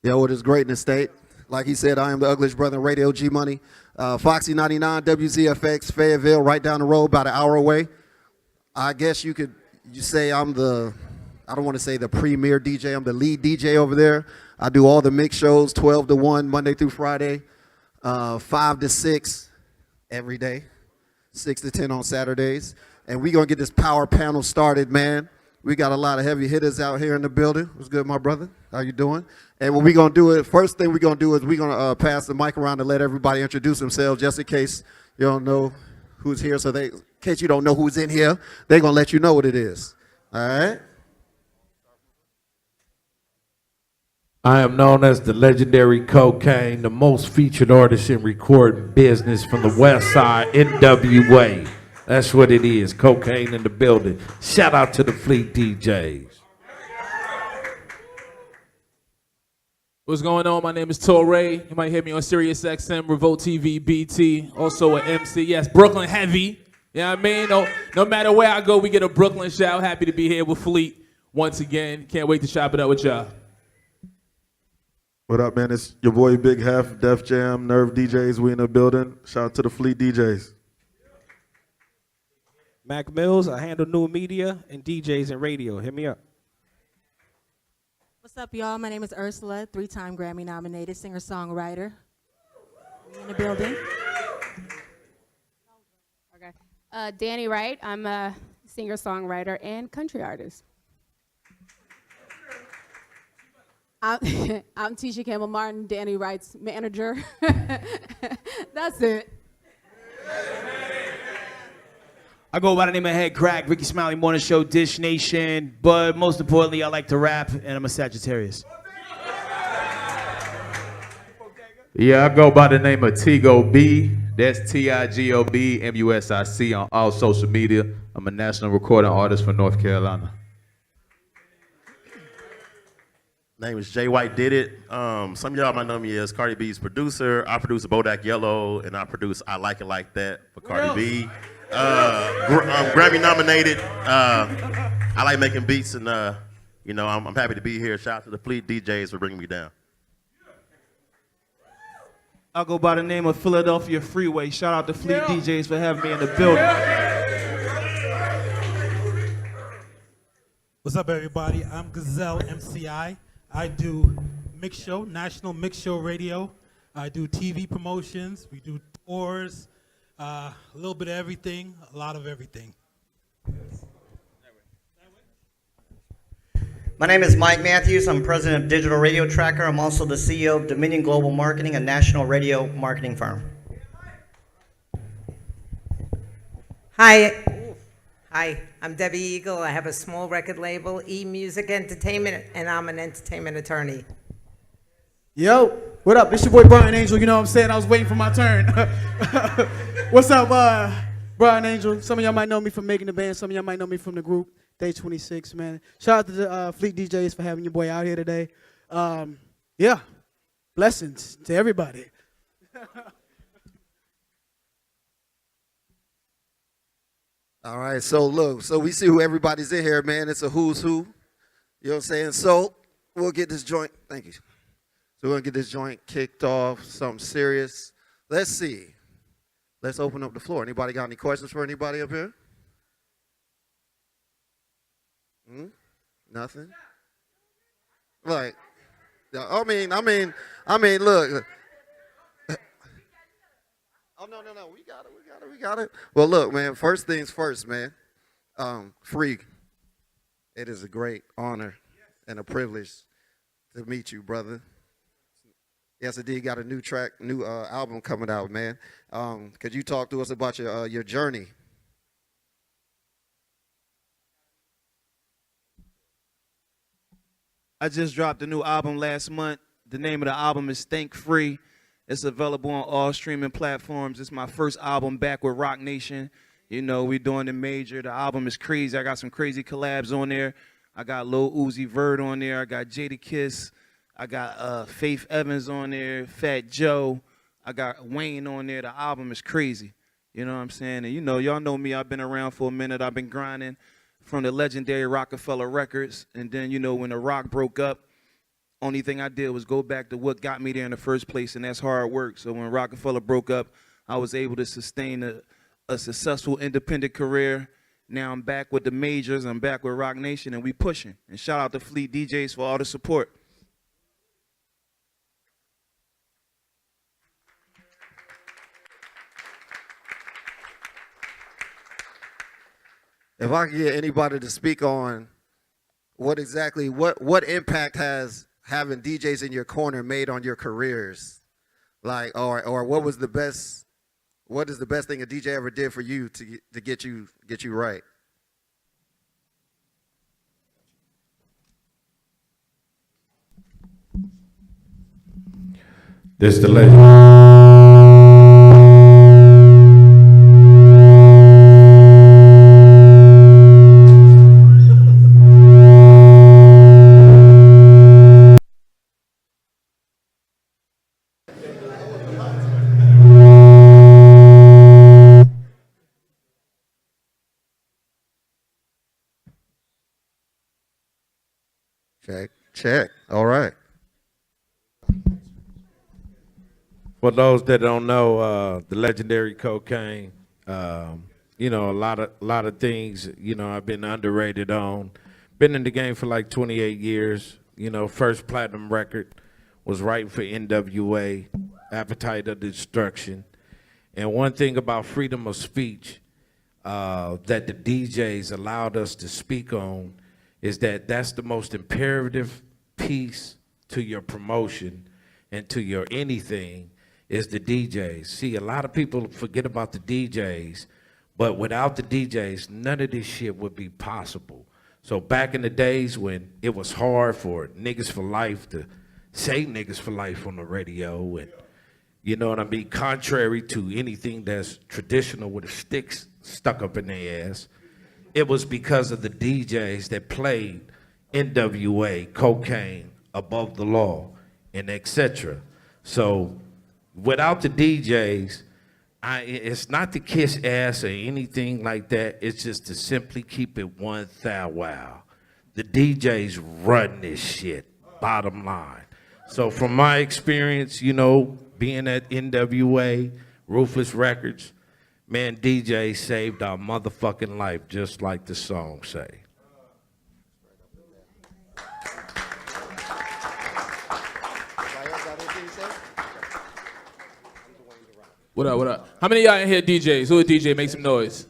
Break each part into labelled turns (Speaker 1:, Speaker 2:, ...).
Speaker 1: Yo, it is great in the state. Like he said, I am the ugliest brother, Radio G Money. Foxy 99, WZFX, Fayetteville, right down the road, about an hour away. I guess you say I'm the, I don't want to say the premier DJ, I'm the lead DJ over there. I do all the mix shows, 12 to 1, Monday through Friday, 5 to 6 every day, 6 to 10 on Saturdays. And we're going to get this power panel started, man. We got a lot of heavy hitters out here in the building. What's good, my brother? How you doing? And what we're going to do is, first thing we're going to do is we're going to pass the mic around to let everybody introduce themselves, just in case you don't know who's here. So in case you don't know who's in here, they're going to let you know what it is. All right?
Speaker 2: I am known as the legendary KOKANE, the most featured artist in recording business from the West Side, NWA. That's what it is, KOKANE in the building. Shout out to the Fleet DJs.
Speaker 3: What's going on? My name is TORAE. You might hear me on Sirius XM, Revolt TV, BT. Also an MC. Yes, Brooklyn heavy. You know what I mean? No matter where I go, we get a Brooklyn shout. Happy to be here with Fleet once again. Can't wait to chop it up with y'all.
Speaker 4: What up, man? It's your boy Big Hef, Def Jam, Nerve DJs. We in the building. Shout out to the Fleet DJs.
Speaker 5: Mac Mills, I handle new media and DJs and radio. Hit me up.
Speaker 6: What's up, y'all? My name is Ursula, 3-time Grammy-nominated singer-songwriter. We in the building.
Speaker 7: Okay. Danny Wright. I'm a singer-songwriter and country artist.
Speaker 8: I'm TISHA Campbell Martin, Danny Wright's manager. That's it.
Speaker 9: I go by the name of Head Crack, Ricky Smiley Morning Show, Dish Nation, but most importantly, I like to rap, and I'm a Sagittarius.
Speaker 2: Yeah, I go by the name of Tigo B. That's Tigob MUSIC on all social media. I'm a national recording artist from North Carolina.
Speaker 10: Name is Jay White Did It. Some of y'all might know me as Cardi B's producer. I produce Bodak Yellow, and I produce I Like It Like That for Cardi B. Grammy nominated. I like making beats, and you know, I'm happy to be here. Shout out to the Fleet DJs for bringing me down.
Speaker 9: I go by the name of Philadelphia Freeway. Shout out to Fleet DJs for having me in the building.
Speaker 11: What's up, everybody? I'm Gazelle MCI. I do mix show, national mix show radio. I do TV promotions. We do tours. A little bit of everything, a lot of everything.
Speaker 12: My name is Mike Matthews. I'm president of Digital Radio Tracker. I'm also the CEO of Dominion Global Marketing, a national radio marketing firm.
Speaker 13: Hi. Hi, I'm Debbie Eagle. I have a small record label, E-Music Entertainment, and I'm an entertainment attorney.
Speaker 14: Yo, what up? It's your boy Brian Angel. You know what I'm saying? I was waiting for my turn. What's up, Brian Angel? Some of y'all might know me from making the band. Some of y'all might know me from the group Day 26, man. Shout out to the Fleet DJs for having your boy out here today. Yeah, blessings to everybody.
Speaker 1: All right, so look, so we see who everybody's in here, man. It's a who's who. You know what I'm saying? So we'll get this joint, thank you. So we're going to get this joint kicked off, something serious. Let's see. Let's open up the floor. Anybody got any questions for anybody up here? Nothing? Like, I mean, look. Oh, no, we got it. Well, look, man, first things first, man. Free, it is a great honor and a privilege to meet you, brother. Yes, indeed, got a new album coming out, man. Could you talk to us about your journey?
Speaker 9: I just dropped a new album last month. The name of the album is Think Free. It's available on all streaming platforms. It's my first album back with Rock Nation. You know, we're doing the major. The album is crazy. I got some crazy collabs on there. I got Lil Uzi Vert on there. I got Jadakiss. I got Faith Evans on there, Fat Joe. I got Wayne on there. The album is crazy. You know what I'm saying? And you know, y'all know me. I've been around for a minute. I've been grinding from the legendary Rockefeller Records. And then, you know, when the Rock broke up, only thing I did was go back to what got me there in the first place, and that's hard work. So when Rockefeller broke up, I was able to sustain a successful independent career. Now I'm back with the majors. I'm back with Rock Nation, and we pushing. And shout out to Fleet DJs for all the support.
Speaker 1: If I could get anybody to speak on what impact has having DJs in your corner made on your careers, like, or what is the best thing a DJ ever did for you to get you right?
Speaker 2: This the legend.
Speaker 1: Check. All right.
Speaker 2: For those that don't know, the legendary KOKANE, you know, a lot of things, you know, I've been underrated on. Been in the game for like 28 years. You know, first platinum record was writing for NWA, Appetite of Destruction. And one thing about freedom of speech that the DJs allowed us to speak on is that that's the most imperative piece to your promotion and to your anything is the DJs. See, a lot of people forget about the DJs, but without the DJs, none of this shit would be possible. So back in the days when it was hard for niggas for life to say niggas for life on the radio, and you know what I mean, contrary to anything that's traditional with a stick stuck up in their ass, it was because of the DJs that played NWA, KOKANE, Above the Law, and etc. So without the DJs, it's not to kiss ass or anything like that. It's just to simply keep it 1,000 wow. The DJs run this shit, bottom line. So from my experience, you know, being at NWA, Rufus Records, man, DJ saved our motherfucking life, just like the song say.
Speaker 3: What up, what up? How many of y'all in here DJs? Who a DJ? Make some noise.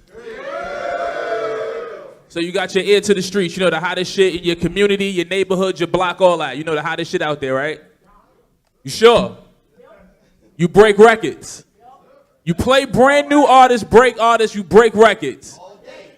Speaker 3: So you got your ear to the streets. You know the hottest shit in your community, your neighborhood, your block, all that. You know the hottest shit out there, right? You sure? You break records. You play brand new artists, break artists, you break records.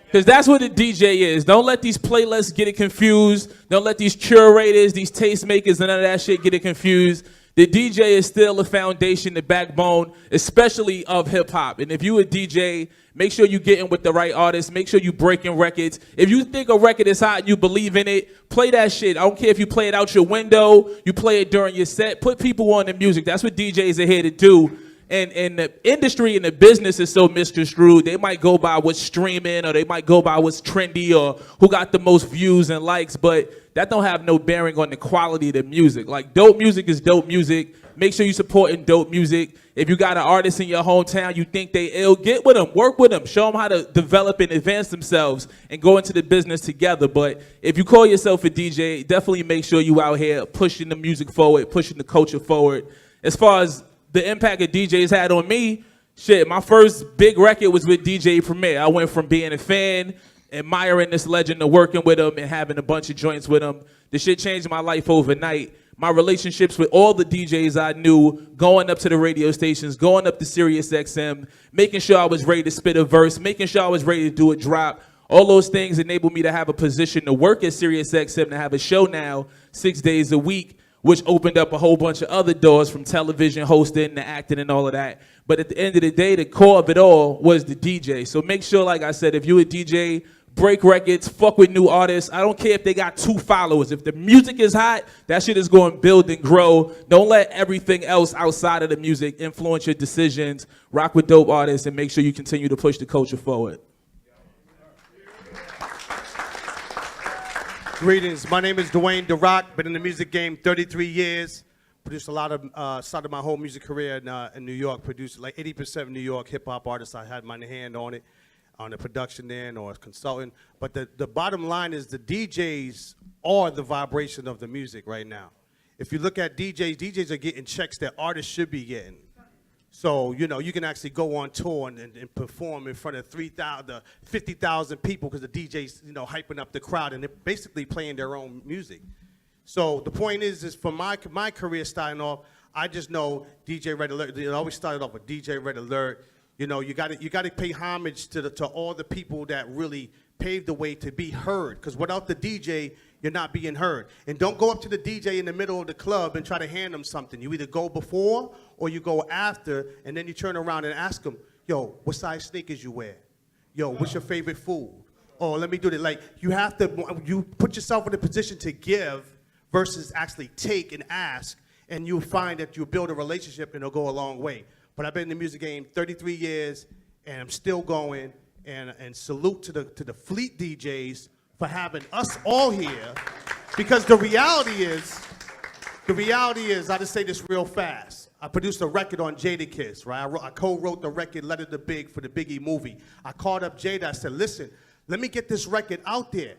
Speaker 3: Because that's what a DJ is. Don't let these playlists get it confused. Don't let these curators, these tastemakers, and none of that shit get it confused. The DJ is still the foundation, the backbone, especially of hip hop. And if you a DJ, make sure you get in with the right artists. Make sure you breaking records. If you think a record is hot and you believe in it, play that shit. I don't care if you play it out your window, you play it during your set. Put people on the music. That's what DJs are here to do. And the industry and the business is so misconstrued. They might go by what's streaming, or they might go by what's trendy, or who got the most views and likes, but that don't have no bearing on the quality of the music. Like, dope music is dope music. Make sure you supporting dope music. If you got an artist in your hometown, you think they ill, get with them, work with them, show them how to develop and advance themselves and go into the business together. But if you call yourself a DJ, definitely make sure you out here pushing the music forward, pushing the culture forward. As far as the impact that DJs had on me, shit, my first big record was with DJ Premier. I went from being a fan, admiring this legend, to working with him and having a bunch of joints with him. The shit changed my life overnight. My relationships with all the DJs I knew, going up to the radio stations, going up to Sirius XM, making sure I was ready to spit a verse, making sure I was ready to do a drop. All those things enabled me to have a position to work at Sirius XM, to have a show now 6 days a week, which opened up a whole bunch of other doors, from television hosting to acting and all of that. But at the end of the day, the core of it all was the DJ. So make sure, like I said, if you're a DJ, break records, fuck with new artists. I don't care if they got 2 followers. If the music is hot, that shit is going to build and grow. Don't let everything else outside of the music influence your decisions. Rock with dope artists and make sure you continue to push the culture forward.
Speaker 15: Greetings. My name is Dwayne DeRock. Been in the music game 33 years. Produced a lot of, started my whole music career in New York. Produced like 80% of New York hip-hop artists. I had my hand on it, on the production end or as consultant. But the bottom line is the DJs are the vibration of the music right now. If you look at DJs are getting checks that artists should be getting. So, you know, you can actually go on tour and perform in front of 50,000 people because the DJs, you know, hyping up the crowd and they're basically playing their own music. So the point is for my career starting off, I just know DJ Red Alert. It always started off with DJ Red Alert. You know, you got to pay homage to all the people that really paved the way to be heard. Because without the DJ, you're not being heard. And don't go up to the DJ in the middle of the club and try to hand them something. You either go before or you go after, and then you turn around and ask them, yo, what size sneakers you wear? Yo, what's your favorite food? Oh, let me do that. Like, you put yourself in a position to give versus actually take and ask, and you'll find that you build a relationship and it'll go a long way. But I've been in the music game 33 years, and I'm still going, and salute to the Fleet DJs for having us all here, because the reality is, I'll just say this real fast. I produced a record on Jadakiss, right? I co-wrote the record Letter to Big for the Biggie movie. I called up Jada, I said, listen, let me get this record out there.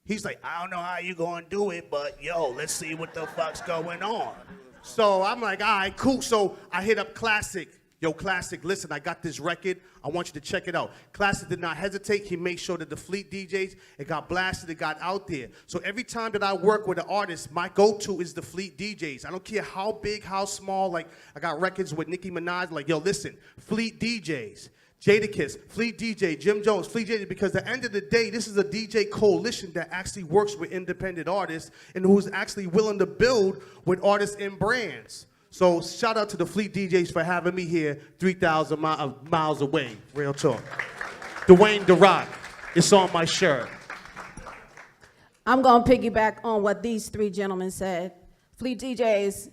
Speaker 15: He's like, I don't know how you gonna do it, but yo, let's see what the fuck's going on. So I'm like, all right, cool. So I hit up Classic. Yo, Classic, listen, I got this record. I want you to check it out. Classic did not hesitate. He made sure that the Fleet DJs, it got blasted, it got out there. So every time that I work with an artist, my go-to is the Fleet DJs. I don't care how big, how small. Like, I got records with Nicki Minaj. Like, yo, listen, Fleet DJs. Jadakiss, Fleet DJ, Jim Jones, Fleet DJ, because at the end of the day, this is a DJ coalition that actually works with independent artists and who's actually willing to build with artists and brands. So shout out to the Fleet DJs for having me here 3,000 miles away, real talk. Dwayne DeRock, it's on my shirt.
Speaker 8: I'm going to piggyback on what these 3 gentlemen said. Fleet DJs,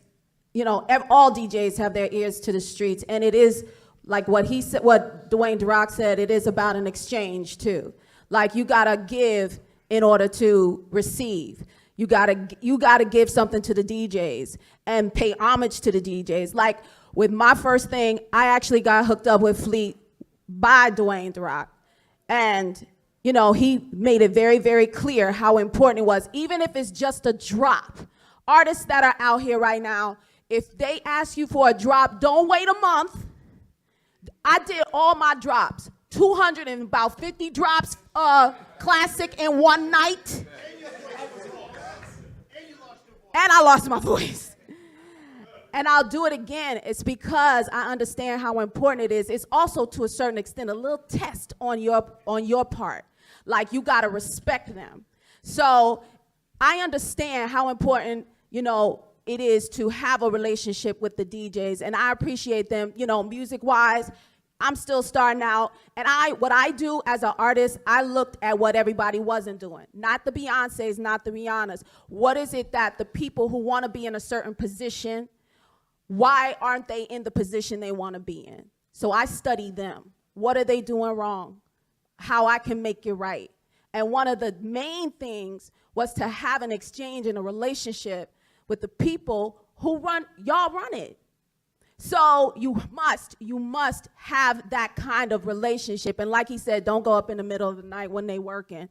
Speaker 8: you know, all DJs have their ears to the streets, and it is like what he said, what Dwayne DeRock said, it is about an exchange too. Like, you gotta give in order to receive. You gotta give something to the DJs and pay homage to the DJs. Like, with my first thing, I actually got hooked up with Fleet by Dwayne DeRock. And, you know, he made it very, very clear how important it was, even if it's just a drop. Artists that are out here right now, if they ask you for a drop, don't wait a month. I did all my drops, 250 drops, Classic in one night. And I lost my voice. And I'll do it again. It's because I understand how important it is. It's also, to a certain extent, a little test on your part. Like, you gotta respect them. So I understand how important, you know, it is to have a relationship with the DJs, and I appreciate them, you know, music-wise. I'm still starting out, and what I do as an artist, I looked at what everybody wasn't doing. Not the Beyoncés, not the Rihannas. What is it that the people who want to be in a certain position, why aren't they in the position they want to be in? So I study them. What are they doing wrong? How I can make it right. And one of the main things was to have an exchange and a relationship with the people who y'all run it. So you must have that kind of relationship. And like he said, don't go up in the middle of the night when they working.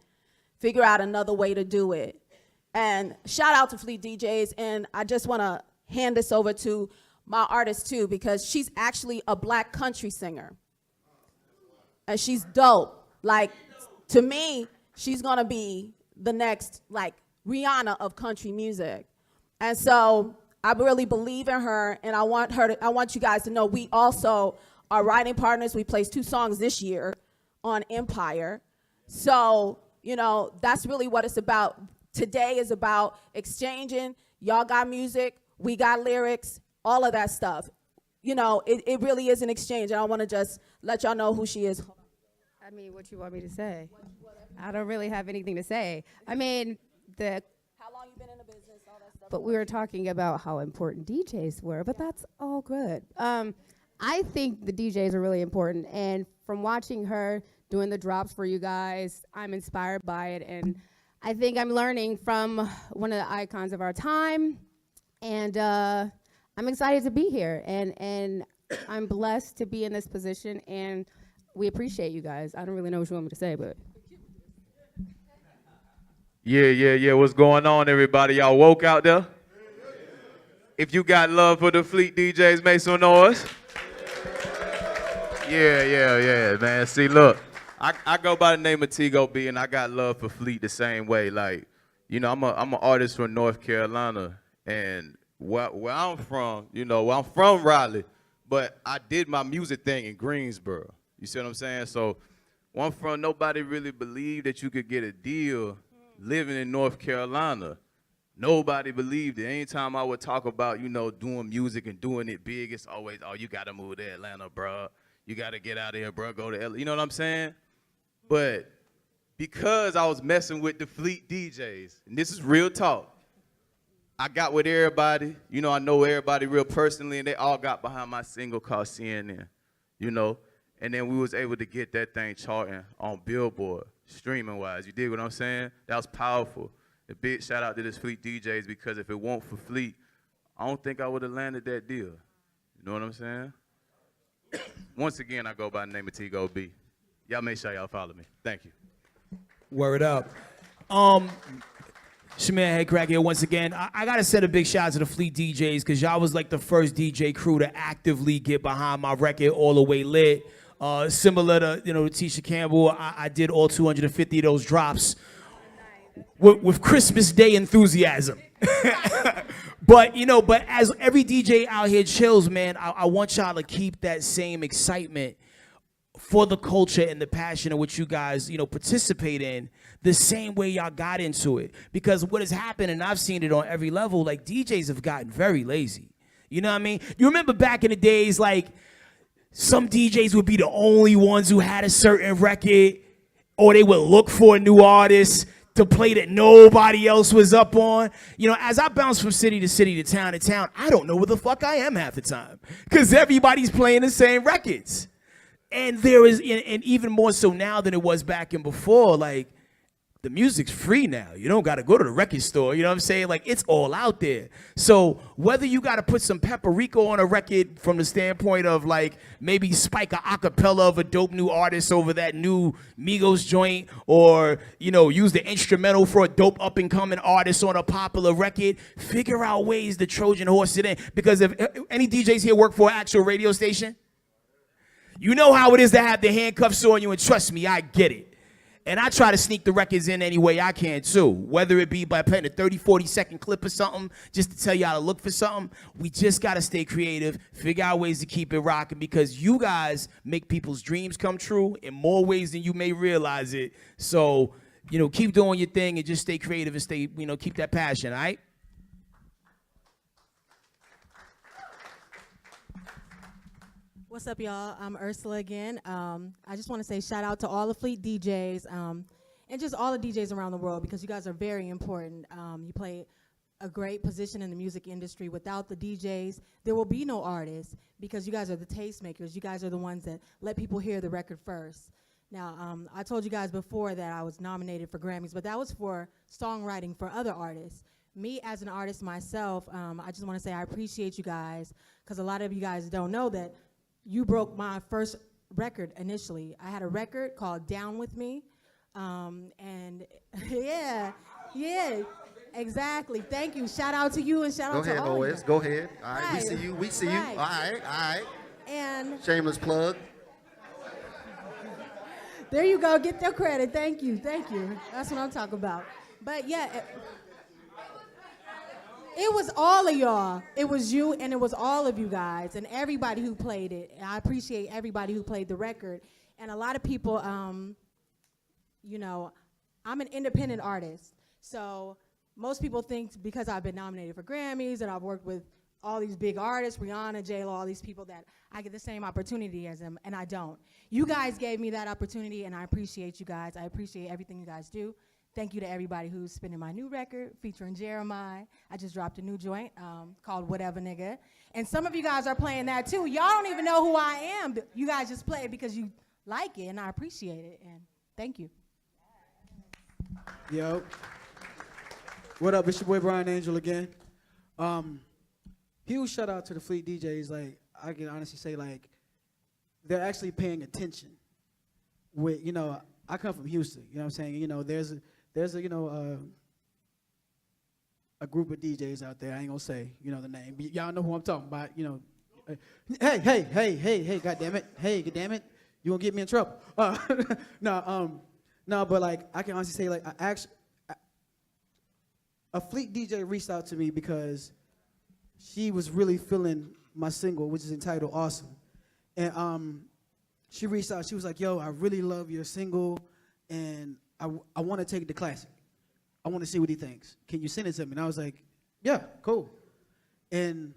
Speaker 8: Figure out another way to do it. And shout out to Fleet DJs. And I just want to hand this over to my artist too, because she's actually a black country singer. And she's dope. Like, to me, she's going to be the next, like, Rihanna of country music. And so I really believe in her, and I want you guys to know we also are writing partners. We placed 2 songs this year on Empire. So, you know, that's really what it's about. Today is about exchanging. Y'all got music, we got lyrics, all of that stuff. You know, it really is an exchange, and I want to just let y'all know who she is.
Speaker 7: I mean, what you want me to say? I don't really have anything to say. I mean,
Speaker 8: How long you been in the business, all that stuff.
Speaker 7: but we were talking about how important DJs were, but that's all good. I think the DJs are really important, and from watching her doing the drops for you guys, I'm inspired by it, and I think I'm learning from one of the icons of our time, and I'm excited to be here, and I'm blessed to be in this position, and we appreciate you guys. I don't really know what you want me to say, but.
Speaker 16: Yeah. What's going on, everybody? Y'all woke out there? If you got love for the Fleet DJs, make some noise. Yeah, man. See, look, I go by the name of Tigo B, and I got love for Fleet the same way. Like, you know, I'm an artist from North Carolina, and where I'm from, you know, I'm from Raleigh, but I did my music thing in Greensboro. You see what I'm saying? So where I'm from, nobody really believed that you could get a deal living in North Carolina. Nobody believed it. Anytime I would talk about, you know, doing music and doing it big, it's always, oh, you got to move to Atlanta, bro. You got to get out of here, bro. Go to LA. You know what I'm saying? But because I was messing with the Fleet DJs, and this is real talk, I got with everybody. You know, I know everybody real personally, and they all got behind my single called CNN, you know? And then we was able to get that thing charting on Billboard, streaming-wise. You dig what I'm saying? That was powerful. A big shout-out to this Fleet DJs, because if it weren't for Fleet, I don't think I would have landed that deal. You know what I'm saying? Once again, I go by the name of Tigo B. Y'all make sure y'all follow me. Thank you.
Speaker 17: Word up. It's your man, KRACK here once again. I gotta send a big shout out to the Fleet DJs, because y'all was like the first DJ crew to actively get behind my record, All the Way Lit. Similar to, you know, TISHA Campbell, I did all 250 of those drops with Christmas Day enthusiasm. But, you know, but as every DJ out here chills, man, I want y'all to keep that same excitement for the culture and the passion in which you guys, you know, participate in the same way y'all got into it. Because what has happened, and I've seen it on every level, like DJs have gotten very lazy. You know what I mean? You remember back in the days, like, some DJs would be the only ones who had a certain record, or they would look for a new artist to play that nobody else was up on. You know, as I bounce from city to city to town, I don't know where the fuck I am half the time, because everybody's playing the same records. And there is, and even more so now than it was back in before, like, the music's free now. You don't got to go to the record store. You know what I'm saying? Like, it's all out there. So whether you got to put some Peperico on a record from the standpoint of, like, maybe spike a acapella of a dope new artist over that new Migos joint, or, you know, use the instrumental for a dope up-and-coming artist on a popular record, figure out ways to Trojan horse it in. Because if any DJs here work for an actual radio station, you know how it is to have the handcuffs on you, and trust me, I get it. And I try to sneak the records in any way I can, too. Whether it be by playing a 30, 40-second clip or something, just to tell y'all to look for something. We just got to stay creative, figure out ways to keep it rocking, because you guys make people's dreams come true in more ways than you may realize it. So, you know, keep doing your thing and just stay creative and stay, you know, keep that passion, all right?
Speaker 6: What's up, y'all? I'm Ursula again. I just want to say shout out to all the Fleet DJs and just all the DJs around the world, because you guys are very important. You play a great position in the music industry. Without the DJs, there will be no artists, because you guys are the tastemakers. You guys are the ones that let people hear the record first. Now, I told you guys before that I was nominated for Grammys, but that was for songwriting for other artists. Me, as an artist myself, I just want to say I appreciate you guys, because a lot of you guys don't know that you broke my first record initially. I had a record called Down With Me, and yeah, exactly. Thank you. Shout out to you, and shout out to all of you.
Speaker 1: Go ahead. All right, we see you. We see you. All right.
Speaker 6: And
Speaker 1: shameless plug.
Speaker 6: There you go. Get their credit. Thank you. That's what I'm talking about. But yeah. It was all of y'all. It was you, and it was all of you guys, and everybody who played it. I appreciate everybody who played the record. And a lot of people, you know, I'm an independent artist. So most people think because I've been nominated for Grammys and I've worked with all these big artists, Rihanna, J-Lo, all these people that I get the same opportunity as them, and I don't. You guys gave me that opportunity, and I appreciate you guys. I appreciate everything you guys do. Thank you to everybody who's spinning my new record featuring Jeremiah. I just dropped a new joint called Whatever Nigga. And some of you guys are playing that too. Y'all don't even know who I am. But you guys just play it because you like it, and I appreciate it. And thank you.
Speaker 14: Yo. What up? It's your boy Brian Angel again. Huge shout out to the Fleet DJs. Like, I can honestly say, like, they're actually paying attention. With, you know, I come from Houston. You know what I'm saying? You know, there's a you know, a group of DJs out there. I ain't gonna say, you know, the name. Y'all know who I'm talking about. You know, hey, God damn it, God damn it, you gonna get me in trouble? No, but like, I can honestly say, like, a Fleet DJ reached out to me because she was really feeling my single, which is entitled Awesome. And she reached out, she was like, yo, I really love your single, and I want to take it to Classic. I want to see what he thinks. Can you send it to me? And I was like, yeah, cool. And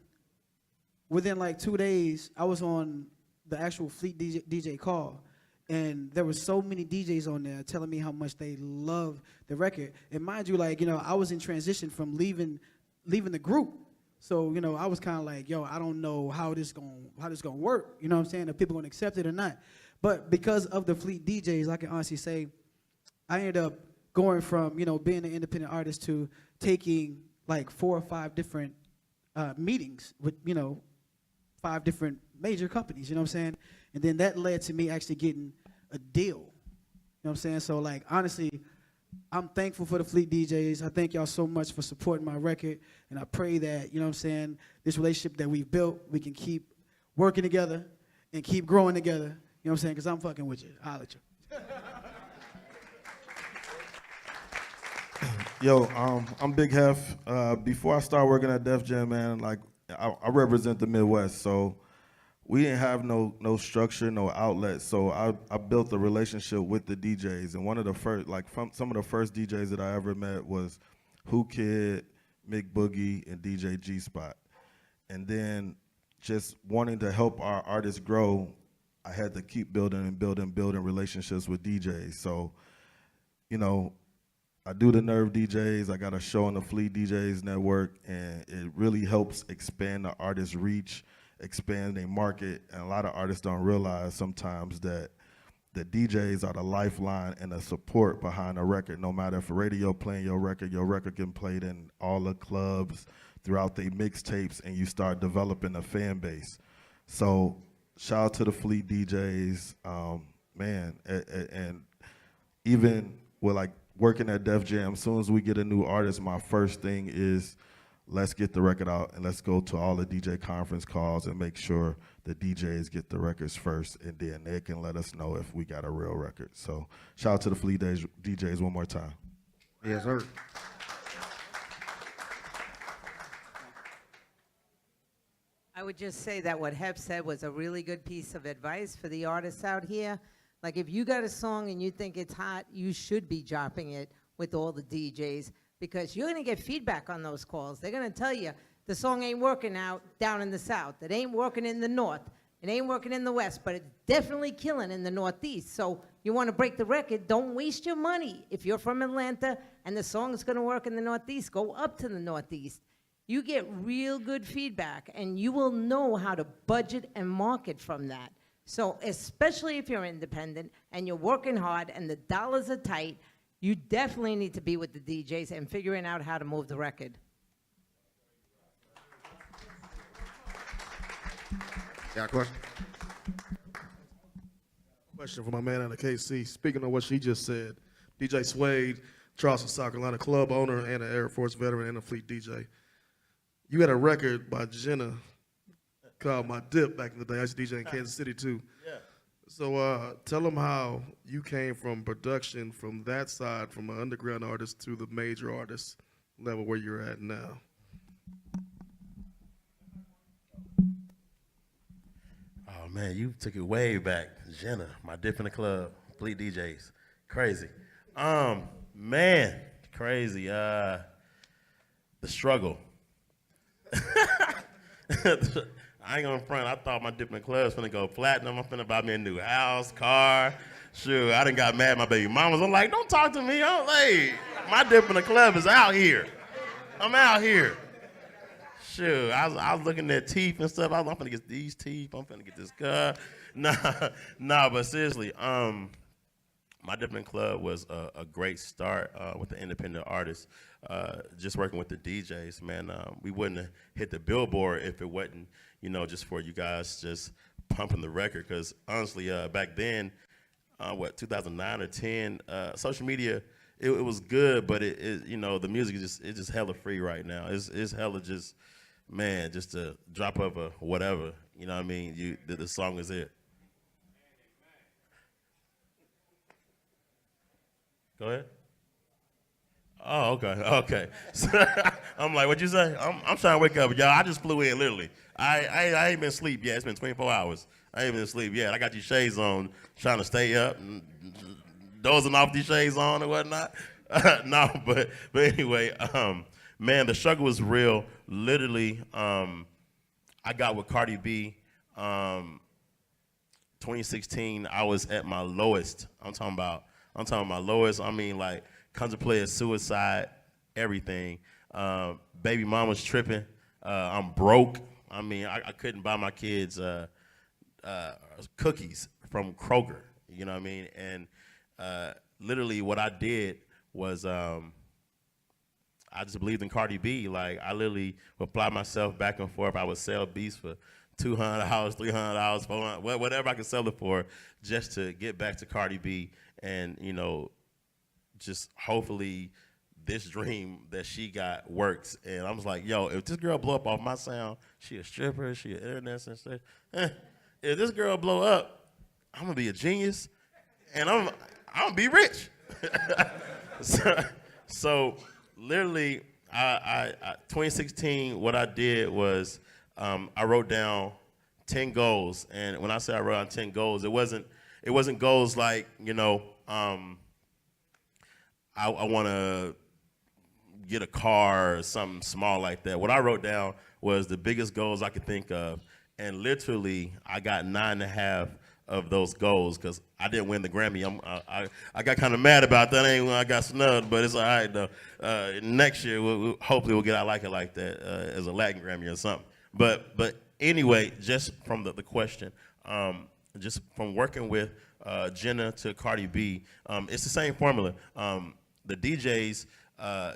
Speaker 14: within like 2 days, I was on the actual Fleet DJ call, and there were so many DJs on there telling me how much they love the record. And mind you, like, you know, I was in transition from leaving the group. So, you know, I was kind of like, yo, I don't know how this gonna work. You know what I'm saying? If people gonna accept it or not. But because of the Fleet DJs, I can honestly say, I ended up going from, you know, being an independent artist to taking like 4 or 5 different meetings with, you know, 5 different major companies, you know what I'm saying? And then that led to me actually getting a deal, you know what I'm saying? So like, honestly, I'm thankful for the Fleet DJs. I thank y'all so much for supporting my record, and I pray that, you know what I'm saying, this relationship that we've built, we can keep working together and keep growing together, you know what I'm saying, because I'm fucking with you. I'll let you.
Speaker 4: Yo, I'm Big Hef. Before I started working at Def Jam, man, like I represent the Midwest, so we didn't have no structure, no outlet. So I built a relationship with the DJs, and one of the first, like some of the first DJs that I ever met was Who Kid, Mick Boogie, and DJ G Spot. And then just wanting to help our artists grow, I had to keep building relationships with DJs. So, you know, I do the Nerve DJs. I got a show on the Fleet DJs network, and it really helps expand the artist's reach, expand their market. And a lot of artists don't realize sometimes that the DJs are the lifeline and the support behind a record. No matter if a radio playing your record getting played in all the clubs, throughout their mixtapes, and you start developing a fan base. So shout out to the Fleet DJs, man, and even with like working at Def Jam, as soon as we get a new artist, my first thing is let's get the record out and let's go to all the DJ conference calls and make sure the DJs get the records first, and then they can let us know if we got a real record. So shout out to the Fleet DJs one more time.
Speaker 1: Yes, sir.
Speaker 13: I would just say that what Hep said was a really good piece of advice for the artists out here. Like, if you got a song and you think it's hot, you should be dropping it with all the DJs, because you're going to get feedback on those calls. They're going to tell you the song ain't working out down in the South. It ain't working in the North. It ain't working in the West, but it's definitely killing in the Northeast. So you want to break the record, don't waste your money. If you're from Atlanta and the song is going to work in the Northeast, go up to the Northeast. You get real good feedback, and you will know how to budget and market from that. So especially if you're independent and you're working hard and the dollars are tight, you definitely need to be with the DJs and figuring out how to move the record.
Speaker 1: Got a question?
Speaker 4: Question for my man out of KC. Speaking of what she just said, DJ Suede, Charleston, South Carolina club owner and an Air Force veteran and a Fleet DJ. You had a record by Jenna called My Dip back in the day. I used to DJ in Kansas City too. Yeah. So tell them how you came from production from that side, from an underground artist to the major artist level where you're at now.
Speaker 10: Oh man, you took it way back. Jenna, My Dip in the Club, Fleet DJs. Crazy. Man, crazy. The struggle. I ain't gonna front. I thought my Dippin' Club was finna go platinum. I'm finna buy me a new house, car. Sure, I done got mad at my baby mamas. I'm like, don't talk to me. I'm like, my Dippin' Club is out here. I'm out here. Sure, I was looking at teeth and stuff. I'm finna get these teeth. I'm finna get this car. Nah, but seriously, my Dippin' Club was a great start with the independent artists. Just working with the DJs, man. We wouldn't have hit the billboard if it wasn't, just for you guys just pumping the record. Because honestly, back then, 2009 or 10, social media, it was good, but the music is just hella free right now. It's hella just, man, just a drop of a whatever. You know what I mean? The song is it. Go ahead. Oh, okay. So, I'm like, what'd you say? I'm trying to wake up, y'all. I just flew in, literally. I ain't been asleep yet. It's been 24 hours. I ain't been asleep yet. I got these shades on, trying to stay up, and dozing off these shades on and whatnot. No, but anyway, man, the struggle was real. Literally, I got with Cardi B. 2016, I was at my lowest. I'm talking about my lowest. I mean, like, contemplated suicide, everything. Baby mama's tripping. I'm broke. I mean, I couldn't buy my kids cookies from Kroger. You know what I mean? And literally what I did was I just believed in Cardi B. Like, I literally would fly myself back and forth. I would sell beats for $200, $300, $400, whatever I could sell it for, just to get back to Cardi B and, just hopefully this dream that she got works. And I was like, yo, if this girl blow up off my sound, she a stripper, she an internet sensation. If this girl blow up, I'm gonna be a genius, and I'm gonna be rich. So literally, I 2016, what I did was I wrote down 10 goals, and when I say I wrote down 10 goals, it wasn't goals like I want to get a car or something small like that. What I wrote down was the biggest goals I could think of, and literally I got 9.5 of those goals because I didn't win the Grammy. I got kind of mad about that. Ain't when I got snubbed, but it's all right though. Next year, hopefully we'll get I Like It Like That as a Latin Grammy or something. But anyway, just from the question, just from working with Jenna to Cardi B, it's the same formula. The DJs,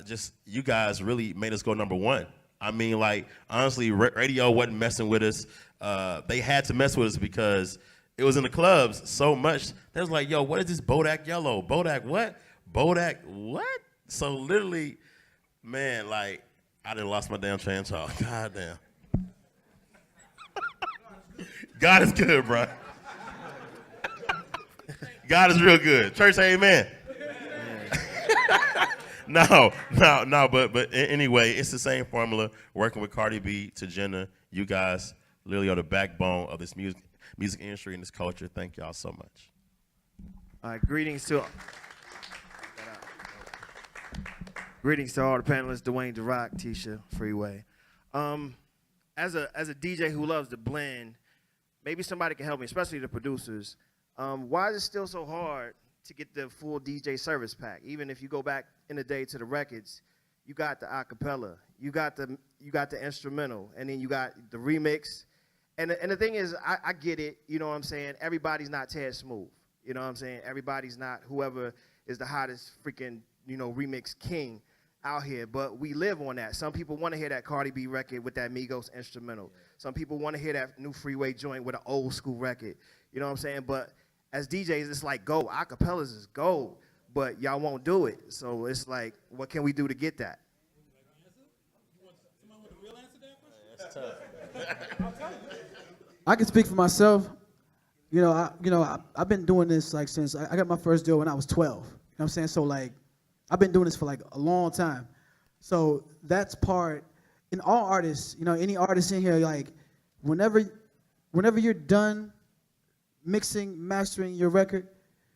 Speaker 10: just you guys really made us go #1. I mean, like, honestly, radio wasn't messing with us. They had to mess with us because it was in the clubs so much. They was like, yo, what is this Bodak Yellow? Bodak what? Bodak what? So literally, man, like, I done lost my damn train of thought. God damn. God is good, bro. God is real good. Church, amen. No, but anyway, it's the same formula. Working with Cardi B to Jenna, you guys literally are the backbone of this music industry and this culture. Thank y'all so much.
Speaker 18: All right, greetings to all the panelists, Dwayne DeRock, TISHA, Freeway. As a DJ who loves to blend, maybe somebody can help me, especially the producers. Why is it still so hard to get the full DJ service pack? Even if you go back in the day to the records, you got the acapella, you got the instrumental, and then you got the remix. And the thing is, I get it, you know what I'm saying? Everybody's not Ted Smooth, you know what I'm saying? Everybody's not whoever is the hottest freaking, remix king out here, but we live on that. Some people want to hear that Cardi B record with that Migos instrumental. Some people want to hear that new Freeway joint with an old school record, you know what I'm saying? But as DJs, it's like gold. Acapellas is gold, but y'all won't do it. So it's like, what can we do to get that?
Speaker 10: That's tough.
Speaker 14: I can speak for myself. I've been doing this like since I got my first deal when I was 12. You know what I'm saying? So like, I've been doing this for like a long time. So that's part. In all artists, any artist in here, like, whenever you're done mixing, mastering your record,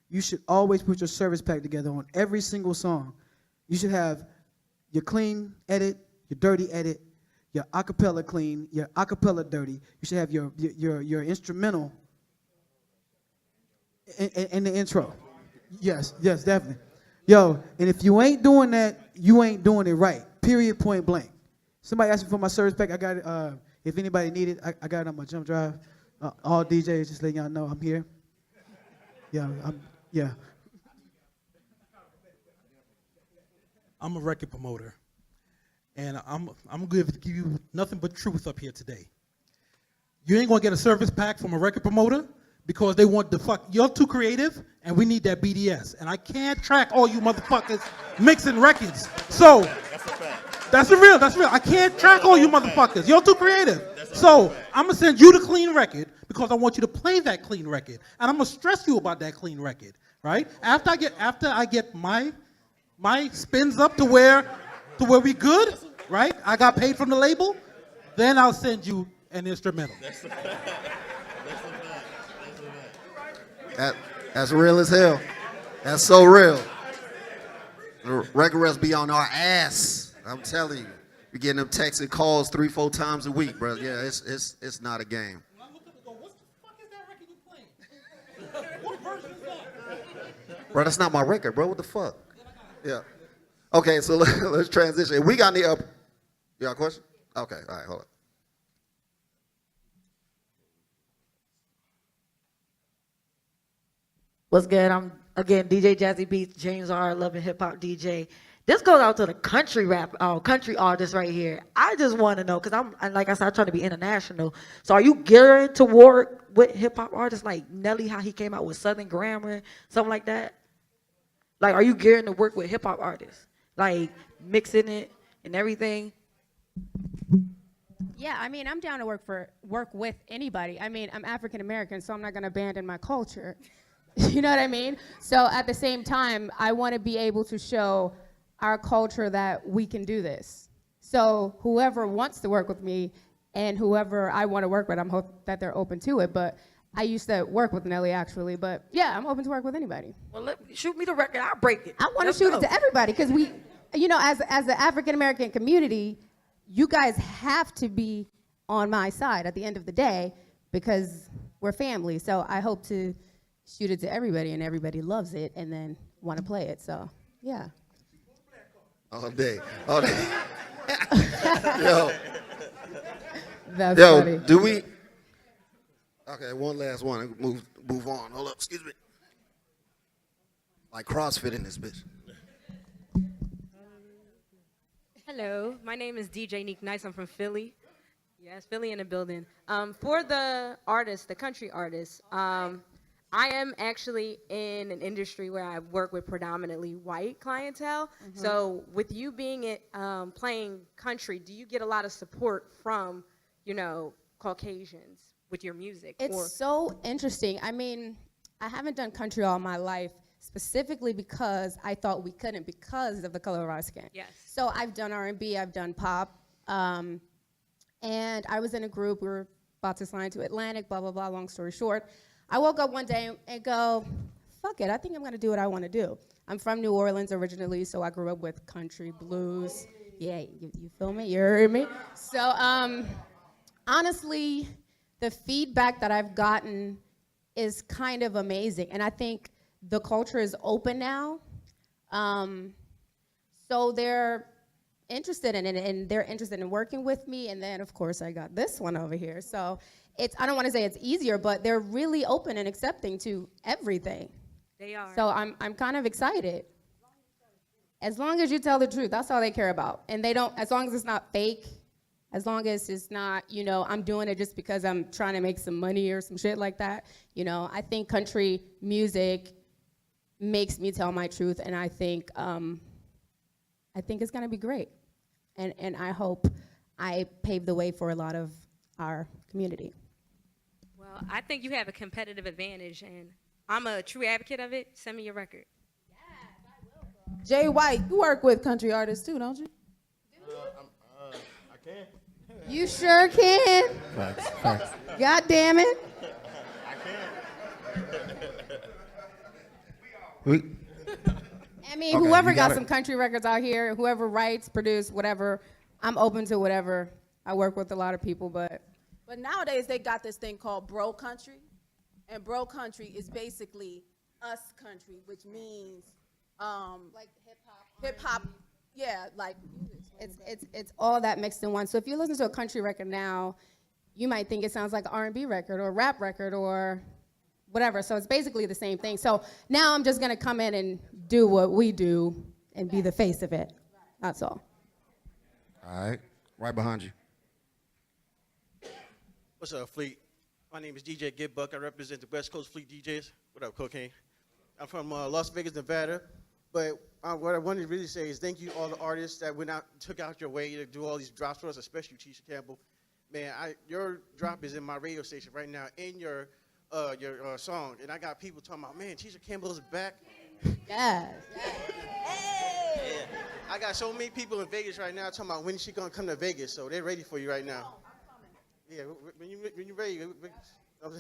Speaker 14: you should always put your service pack together on every single song. You should have your clean edit, your dirty edit, your acapella clean, your acapella dirty. You should have your instrumental in the intro. Yes, definitely. Yo, and if you ain't doing that, you ain't doing it right. Period, point blank. Somebody asked me for my service pack. I got it. If anybody need it, I got it on my jump drive. All DJs, just letting y'all know I'm here. Yeah.
Speaker 11: I'm a record promoter, and I'm going to give you nothing but truth up here today. You ain't gonna get a service pack from a record promoter because they want the fuck. You're too creative, and we need that BDS. And I can't track all you motherfuckers mixing records. So that's the real. I can't track all you motherfuckers. You're too creative. So I'm gonna send you the clean record because I want you to play that clean record, and I'm gonna stress you about that clean record, right? After I get my spins up to where we good, right? I got paid from the label, then I'll send you an instrumental.
Speaker 1: That's real as hell. That's so real. The record reps be on our ass. I'm telling you. We're getting them texts and calls 3-4 times a week, bro. Yeah, it's not a game. Bro, that's not my record, bro. What the fuck? Yeah. Okay, so let's transition. We got any up. You got a question? Okay, all right, hold on.
Speaker 19: What's good? I'm again DJ Jazzy Beats, James R. Love and Hip Hop DJ. This goes out to the country artists right here. I just want to know, because like I said, I'm trying to be international. So are you gearing to work with hip hop artists like Nelly, how he came out with Southern Grammar, something like that? Like, are you gearing to work with hip hop artists, like mixing it and everything?
Speaker 7: Yeah, I mean, I'm down to work with anybody. I mean, I'm African American, so I'm not gonna abandon my culture. You know what I mean? So at the same time, I want to be able to show our culture that we can do this. So whoever wants to work with me and whoever I want to work with, I'm hope that they're open to it. But I used to work with Nelly actually, but yeah, I'm open to work with anybody.
Speaker 19: Well, shoot me the record, I'll break it.
Speaker 7: I want to shoot it to everybody because we, you know, as the African American community, you guys have to be on my side at the end of the day because we're family. So I hope to shoot it to everybody and everybody loves it and then want to play it. So yeah.
Speaker 1: All day. Yo.
Speaker 7: That's
Speaker 1: Yo,
Speaker 7: funny.
Speaker 1: do we? Okay, one last one. Move on. Hold up, excuse me. Like CrossFit in this bitch.
Speaker 20: Hello, my name is DJ Neek Nice. I'm from Philly. Yes, Philly in the building. For the artists, the country artists, I am actually in an industry where I work with predominantly white clientele.
Speaker 7: Mm-hmm.
Speaker 20: So with you being playing country, do you get a lot of support from, Caucasians with your music?
Speaker 7: It's so interesting. I mean, I haven't done country all my life specifically because I thought we couldn't because of the color of our skin.
Speaker 20: Yes.
Speaker 7: So I've done R&B, I've done pop, and I was in a group, we were about to sign to Atlantic, blah, blah, blah, long story short. I woke up one day and go, fuck it, I think I'm gonna do what I wanna do. I'm from New Orleans originally, so I grew up with country, blues. Yeah, you feel me, you heard me? So honestly, the feedback that I've gotten is kind of amazing. And I think the culture is open now. So they're interested in it and they're interested in working with me. And then of course I got this one over here. So I don't want to say it's easier, but they're really open and accepting to everything.
Speaker 20: They are.
Speaker 7: So I'm kind of excited. As long as you tell the truth, that's all they care about. And they don't, as long as it's not fake, as long as it's not, I'm doing it just because I'm trying to make some money or some shit like that. I think country music makes me tell my truth, and I think it's gonna be great. And I hope I pave the way for a lot of our community.
Speaker 20: Well, I think you have a competitive advantage, and I'm a true advocate of it. Send me your record.
Speaker 8: Jay White, you work with country artists too, don't you?
Speaker 10: I can.
Speaker 8: You sure can.
Speaker 10: Facts.
Speaker 8: God damn it.
Speaker 7: I mean,
Speaker 1: Okay,
Speaker 7: whoever
Speaker 1: you
Speaker 7: got
Speaker 1: gotta-
Speaker 7: some country records out here, whoever writes, produce, whatever, I'm open to whatever I work with a lot of people, but
Speaker 8: But nowadays they got this thing called bro country, and bro country is basically us country, which means like hip hop, yeah, like
Speaker 7: it's all that mixed in one. So if you listen to a country record now, you might think it sounds like an R&B record or a rap record or whatever. So it's basically the same thing. So now I'm just gonna come in and do what we do and be the face of it. That's all.
Speaker 1: All right, right behind you.
Speaker 21: What's up, Fleet? My name is DJ Gidbuck. I represent the West Coast Fleet DJs. What up, Kokane? I'm from Las Vegas, Nevada. But what I wanted to really say is thank you to all the artists that went out, took out your way to do all these drops for us, especially TISHA Campbell. Man, your drop is in my radio station right now in your song, and I got people talking about, man, TISHA Campbell is back.
Speaker 7: Yes.
Speaker 21: Hey. Yeah. I got so many people in Vegas right now talking about when is she gonna come to Vegas, so they're ready for you right now. Yeah, when you're ready,
Speaker 8: They're gonna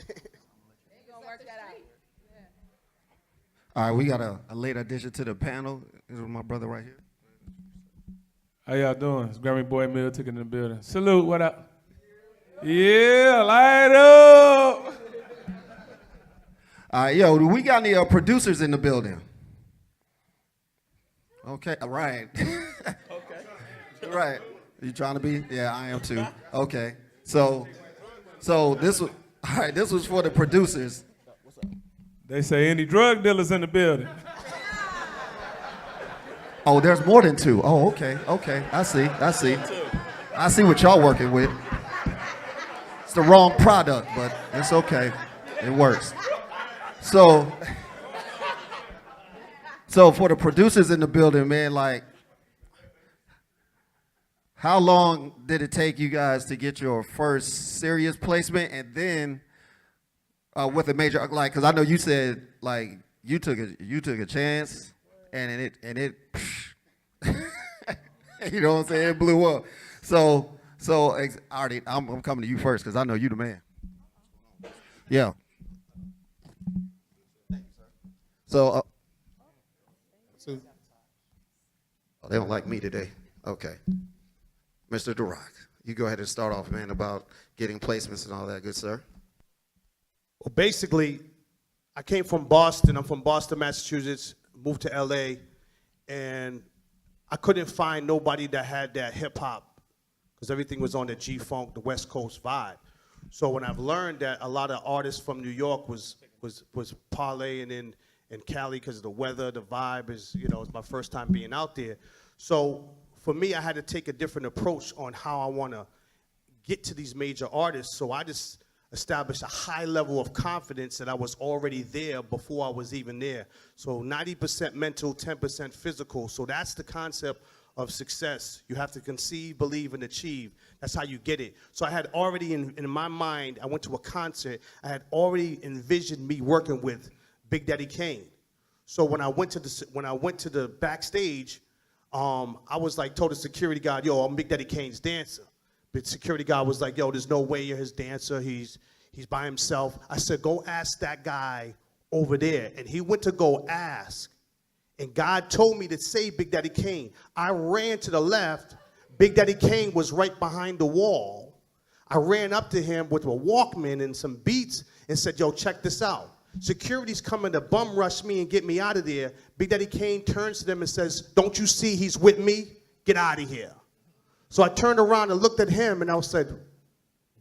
Speaker 8: work that out.
Speaker 1: All right, we got a late addition to the panel. This is my brother right here.
Speaker 3: How y'all doing? It's Grammy Boy Mill Ticket in the building. Salute, what up? Yeah, light up.
Speaker 1: All right, yo, do we got any producers in the building? Okay, all right. Okay. Right. You trying to be? Yeah, I am too. Okay. So this was, all right, this was for the producers.
Speaker 3: They say any drug dealers in the building.
Speaker 1: Oh, there's more than two. Oh, okay, okay. I see. I see what y'all working with. It's the wrong product, but it's okay. It works. So for the producers in the building, man, like, how long did it take you guys to get your first serious placement, and then with a major, like, because I know you said like you took a chance, and it you know what I'm saying, it blew up. So Artie, I'm coming to you first because I know you the man. Yeah. So oh, they don't like me today. Okay. Mr. DeRock, you go ahead and start off, man, about getting placements and all that, good sir.
Speaker 15: Well, basically, I came from Boston. I'm from Boston, Massachusetts, moved to LA, and I couldn't find nobody that had that hip hop because everything was on the G-Funk, the West Coast vibe. So when I've learned that a lot of artists from New York was parlaying in Cali because of the weather, the vibe is, you know, it's my first time being out there. So for me, I had to take a different approach on how I want to get to these major artists. So I just established a high level of confidence that I was already there before I was even there. So 90% mental, 10% physical. So that's the concept of success. You have to conceive, believe, and achieve. That's how you get it. So I had already in my mind, I went to a concert, I had already envisioned me working with Big Daddy Kane. So when I went to the backstage, I was like, told the security guard, yo, I'm Big Daddy Kane's dancer. But security guard was like, yo, there's no way you're his dancer. He's by himself. I said, go ask that guy over there. And he went to go ask. And God told me to say Big Daddy Kane. I ran to the left. Big Daddy Kane was right behind the wall. I ran up to him with a Walkman and some beats and said, yo, check this out. Security's coming to bum rush me and get me out of there. Big Daddy Kane turns to them and says, don't you see he's with me? Get out of here. So I turned around and looked at him and I said,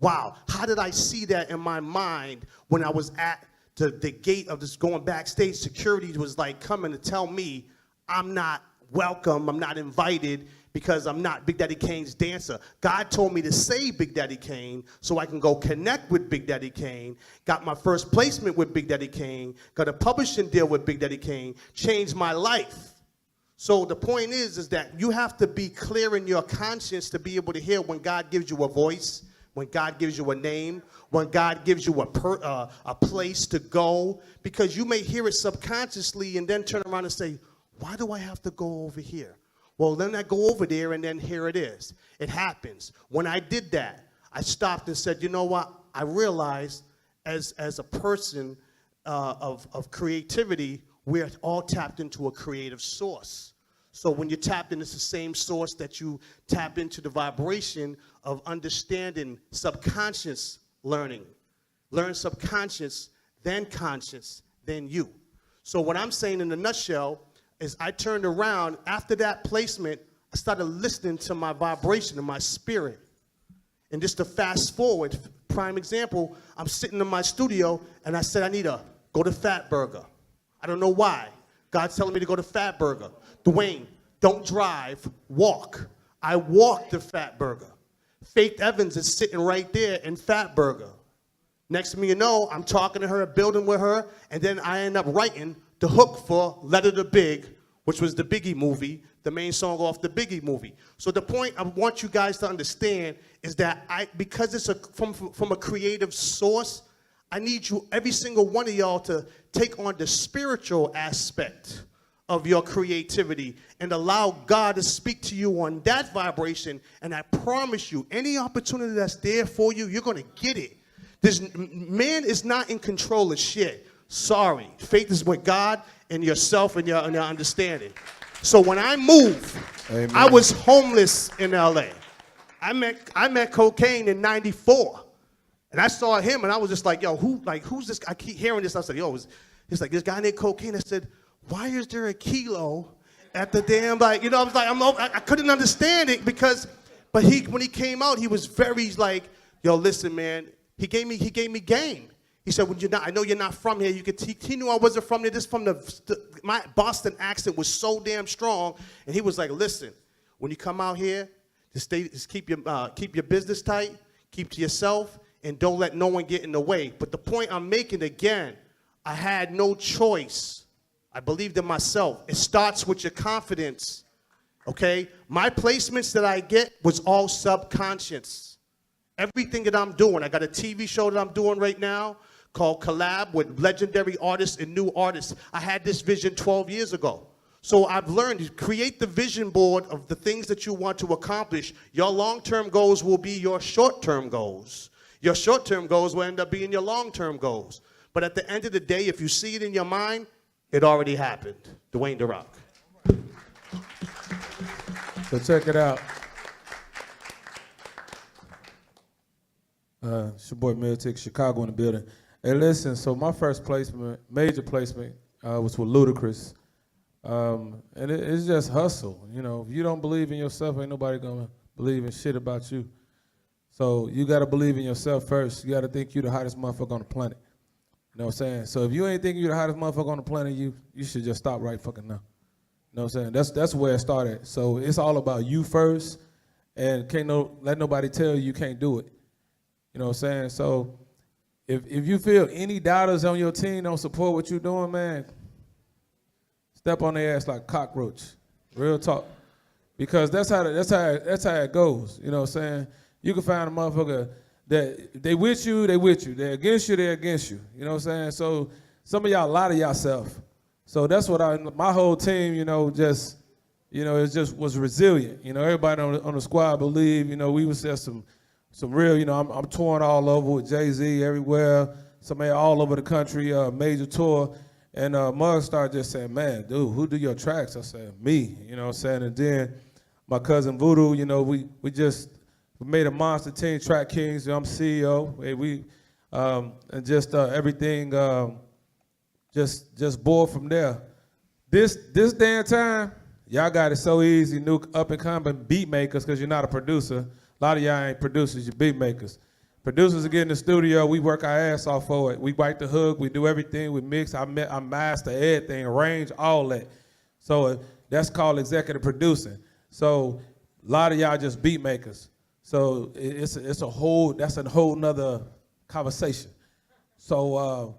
Speaker 15: wow, how did I see that in my mind when I was at the gate of this going backstage? Security was like coming to tell me I'm not welcome, I'm not invited because I'm not Big Daddy Kane's dancer. God told me to say Big Daddy Kane so I can go connect with Big Daddy Kane, got my first placement with Big Daddy Kane, got a publishing deal with Big Daddy Kane, changed my life. So the point is that you have to be clear in your conscience to be able to hear when God gives you a voice, when God gives you a name, when God gives you a place to go, because you may hear it subconsciously and then turn around and say, why do I have to go over here? Well, then I go over there and then here it is. It happens. When I did that, I stopped and said, you know what? I realized as a person of creativity, we're all tapped into a creative source. So when you tap in, it's the same source that you tap into the vibration of understanding subconscious learning. Learn subconscious, then conscious, then you. So what I'm saying in a nutshell is I turned around, after that placement, I started listening to my vibration and my spirit. And just to fast forward, prime example, I'm sitting in my studio and I said, I need to go to Fat Burger. I don't know why. God's telling me to go to Fat Burger. Dwayne, don't drive, walk. I walked to Fat Burger. Faith Evans is sitting right there in Fat Burger. Next thing you know, I'm talking to her, building with her, and then I end up writing the hook for Letter to Big, which was the Biggie movie, the main song off the Biggie movie. So the point I want you guys to understand is that because it's from a creative source, I need you, every single one of y'all, to take on the spiritual aspect of your creativity and allow God to speak to you on that vibration. And I promise you, any opportunity that's there for you, you're going to get it. Man is not in control of shit. Sorry. Faith is with God and yourself and your understanding. So when I moved, Amen. I was homeless in LA. I met KOKANE in '94. And I saw him and I was just like, yo, who's this? I keep hearing this. I said, yo, it's like this guy named KOKANE. I said, why is there a kilo at the damn, I was like, I couldn't understand it but when he came out, he was very like, yo, listen, man, he gave me game. He said, I know you're not from here. He knew I wasn't from here. My Boston accent was so damn strong. And he was like, listen, when you come out here, just keep your business tight, keep to yourself, and don't let no one get in the way. But the point I'm making again, I had no choice. I believed in myself. It starts with your confidence, okay? My placements that I get was all subconscious. Everything that I'm doing, I got a TV show that I'm doing right now called Collab with legendary artists and new artists. I had this vision 12 years ago. So I've learned to create the vision board of the things that you want to accomplish. Your long-term goals will be your short-term goals. Your short-term goals will end up being your long-term goals. But at the end of the day, if you see it in your mind, it already happened. Dwayne the Rock.
Speaker 2: So check it out. It's your boy Miltic, Chicago in the building. Hey, listen, so my first placement, major placement, was with Ludacris. And it's just hustle. You know, if you don't believe in yourself, ain't nobody gonna believe in shit about you. So you gotta believe in yourself first. You gotta think you the hottest motherfucker on the planet. You know what I'm saying? So if you ain't thinking you the hottest motherfucker on the planet, you should just stop right fucking now. You know what I'm saying? That's where it started. So it's all about you first, and let nobody tell you can't do it. You know what I'm saying? So if you feel any doubters on your team don't support what you're doing, man, step on their ass like a cockroach. Real talk. Because that's how it goes. You know what I'm saying? You can find a motherfucker that they with you, they with you. They're against you, they're against you. You know what I'm saying? So some of y'all lie to yourself. So that's what my whole team, it just was resilient. You know, everybody on the squad believed, we was just some real, I'm touring all over with Jay-Z everywhere, somebody all over the country, major tour. And Mug started just saying, man, dude, who do your tracks? I said, me, you know what I'm saying? And then my cousin Voodoo, we made a monster team, Track Kings. I'm CEO. And just everything just bore from there. This day and time, y'all got it so easy, new up and coming beat makers, because you're not a producer. A lot of y'all ain't producers, you're beat makers. Producers get in the studio, we work our ass off for it. We bite the hook, we do everything, we mix, I master everything, arrange, all that. So that's called executive producing. So a lot of y'all just beat makers. So that's a whole nother conversation. So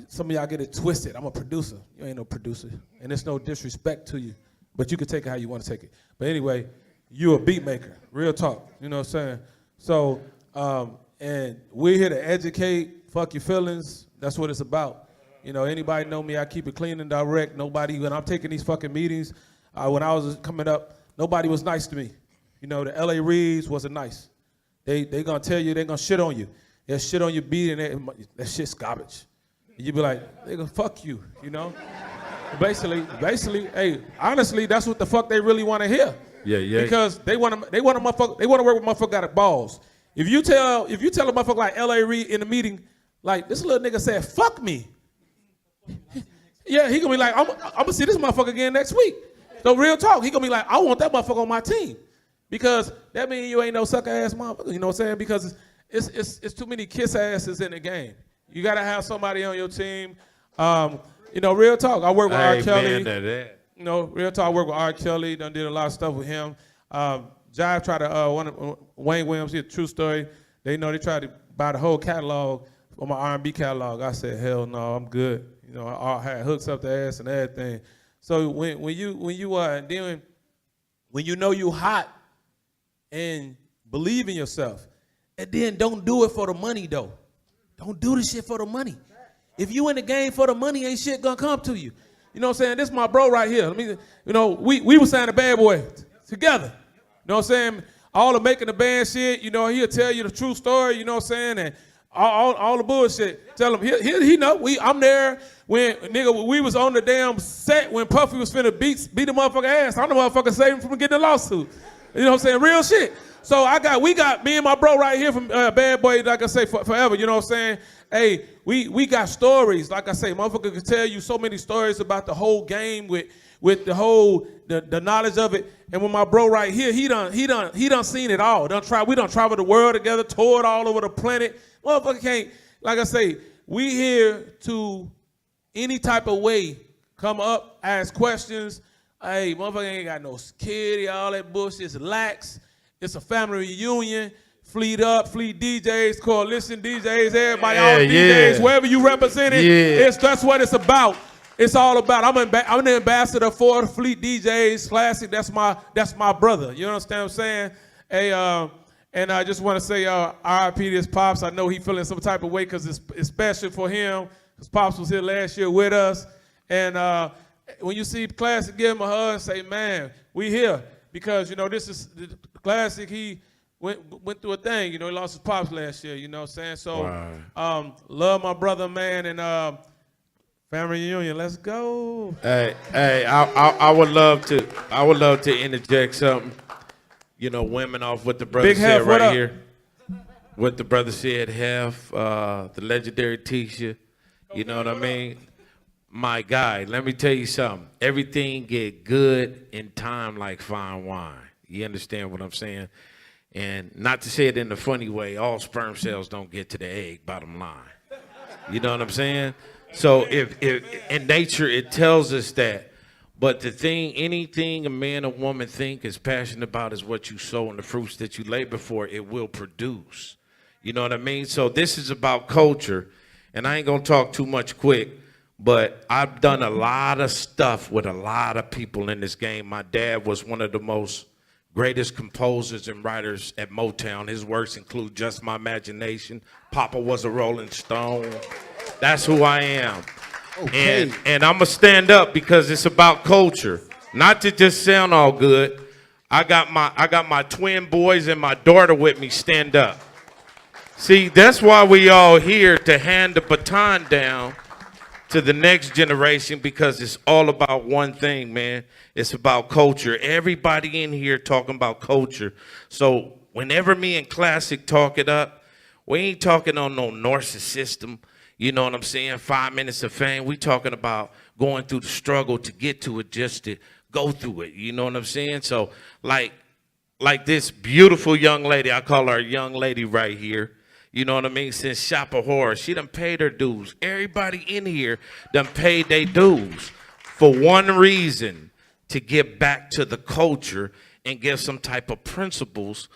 Speaker 2: some of y'all get it twisted. I'm a producer. You ain't no producer. And it's no disrespect to you, but you can take it how you want to take it. But anyway, you a beat maker, real talk, you know what I'm saying? So, and we're here to educate, fuck your feelings. That's what it's about. Anybody know me, I keep it clean and direct. When I'm taking these fucking meetings, when I was coming up, nobody was nice to me. The LA Reeds wasn't nice. They gonna tell you, they gonna shit on you. They'll shit on your beat and that shit's garbage. And you be like, they gonna fuck you,
Speaker 5: Basically, hey, honestly, that's what the fuck they really want to hear.
Speaker 2: Yeah.
Speaker 5: Because they want to work with motherfucker got balls. If you tell a motherfucker like L.A. Reid in the meeting, like this little nigga said, fuck me. Yeah, he gonna be like, I'm gonna see this motherfucker again next week. So real talk, he gonna be like, I want that motherfucker on my team. Because that means you ain't no sucker ass motherfucker, you know what I'm saying? Because it's too many kiss asses in the game. You gotta have somebody on your team. You know, real talk. I work with R. Kelly. You know, real talk. I work with R. Kelly. Done did a lot of stuff with him. Jive tried to Wayne Williams. He a true story. They tried to buy the whole catalog on my R&B catalog. I said, hell no, I'm good. You know, I had hooks up the ass and everything. So when you know you hot and believe in yourself, and then don't do it for the money though. Don't do this shit for the money. If you in the game for the money, ain't shit gonna come to you. You know what I'm saying? This is my bro right here. We were signing Bad Boy together. You know what I'm saying? All the making the band shit, you know, he'll tell you the true story, you know what I'm saying? And all the bullshit. Tell him, he know, I'm there when, nigga, we was on the damn set when Puffy was finna beat the motherfucker ass. I'm the motherfucker saving him from getting a lawsuit. You know what I'm saying? Real shit. So we got me and my bro right here from Bad Boy, like I say, forever, you know what I'm saying? Hey, we got stories. Like I say, motherfucker can tell you so many stories about the whole game with the whole the knowledge of it. And when my bro right here, he done seen it all. We done traveled the world together, toured all over the planet. Motherfucker can't, like I say, we here to any type of way come up, ask questions. Hey, motherfucker ain't got no kid, all that bullshit. It's lax. It's a family reunion. Fleet DJs, coalition DJs, everybody, all DJs, wherever you represent it, that's what it's about. It's all about. I'm the ambassador for the Fleet DJs Classic. That's my brother. You understand what I'm saying? Hey, and I just want to say RIP to his pops. I know he feeling some type of way because it's special for him. His pops was here last year with us. And when you see Classic, give him a hug and say, man, we here. Because, you know, this is the Classic. He went through a thing. You know, he lost his pops last year. You know what I'm saying? So, love my brother, man. And family reunion, let's go.
Speaker 2: Hey, I would love to interject something. You know, women off what the brother
Speaker 5: Big
Speaker 2: said
Speaker 5: Hef, what
Speaker 2: right
Speaker 5: up?
Speaker 2: here. What the brother said, Hef, the legendary TISHA. You know what I mean? My guy, let me tell you something. Everything get good in time like fine wine. You understand what I'm saying? And not to say it in a funny way, all sperm cells don't get to the egg, bottom line. You know what I'm saying? So if in nature it tells us that. But the thing, anything a man or woman think is passionate about is what you sow, and the fruits that you labor for, it will produce. You know what I mean? So this is about culture, and I ain't gonna talk too much quick, but I've done a lot of stuff with a lot of people in this game. My dad was one of the most greatest composers and writers at Motown. His works include Just My Imagination. Papa was a Rolling Stone. That's who I am. Okay. And I'm gonna stand up because it's about culture, not to just sound all good. I got my twin boys and my daughter with me. Stand up. See, that's why we all here, to hand the baton down to the next generation, because it's all about one thing, man. It's about culture. Everybody in here talking about culture. So whenever me and Classic talk it up, we ain't talking on no Norse system. You know what I'm saying? 5 minutes of fame. We talking about going through the struggle to get to it, just to go through it. You know what I'm saying? So like this beautiful young lady, I call her a young lady right here. You know what I mean? Since Shop a Horror, she done paid her dues. Everybody in here done paid their dues for one reason, to get back to the culture and give some type of principles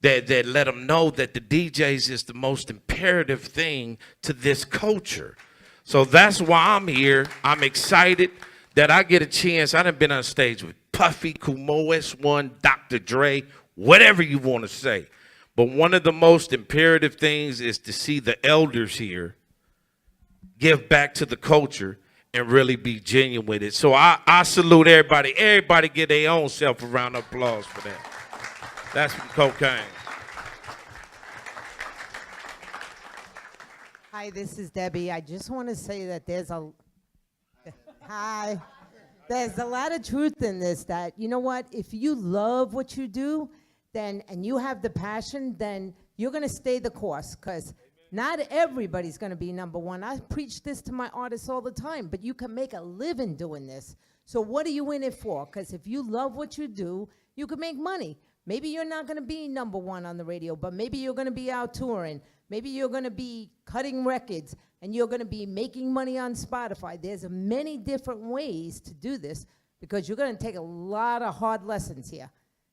Speaker 2: that let them know that the DJs is the most imperative thing to this culture. So that's why I'm here. I'm excited that I get a chance. I done been on stage with Puffy, Kumo S1, Dr. Dre, whatever you want to say. But one of the most imperative things is to see the elders here give back to the culture and really be genuine with it. So I salute everybody. Everybody give their own self a round of applause for that. That's from Kokane.
Speaker 13: Hi, this is Debbie. I just want to say that there's a... Hi. There's a lot of truth in this that, you know what, if you love what you do, then, and you have the passion, then you're gonna stay the course, because not everybody's gonna be number one. I preach this to my artists all the time, but you can make a living doing this. So what are you in it for? Because if you love what you do, you can make money. Maybe you're not gonna be number one on the radio, but maybe you're gonna be out touring. Maybe you're gonna be cutting records, and you're gonna be making money on Spotify. There's many different ways to do this, because you're gonna take a lot of hard lessons here.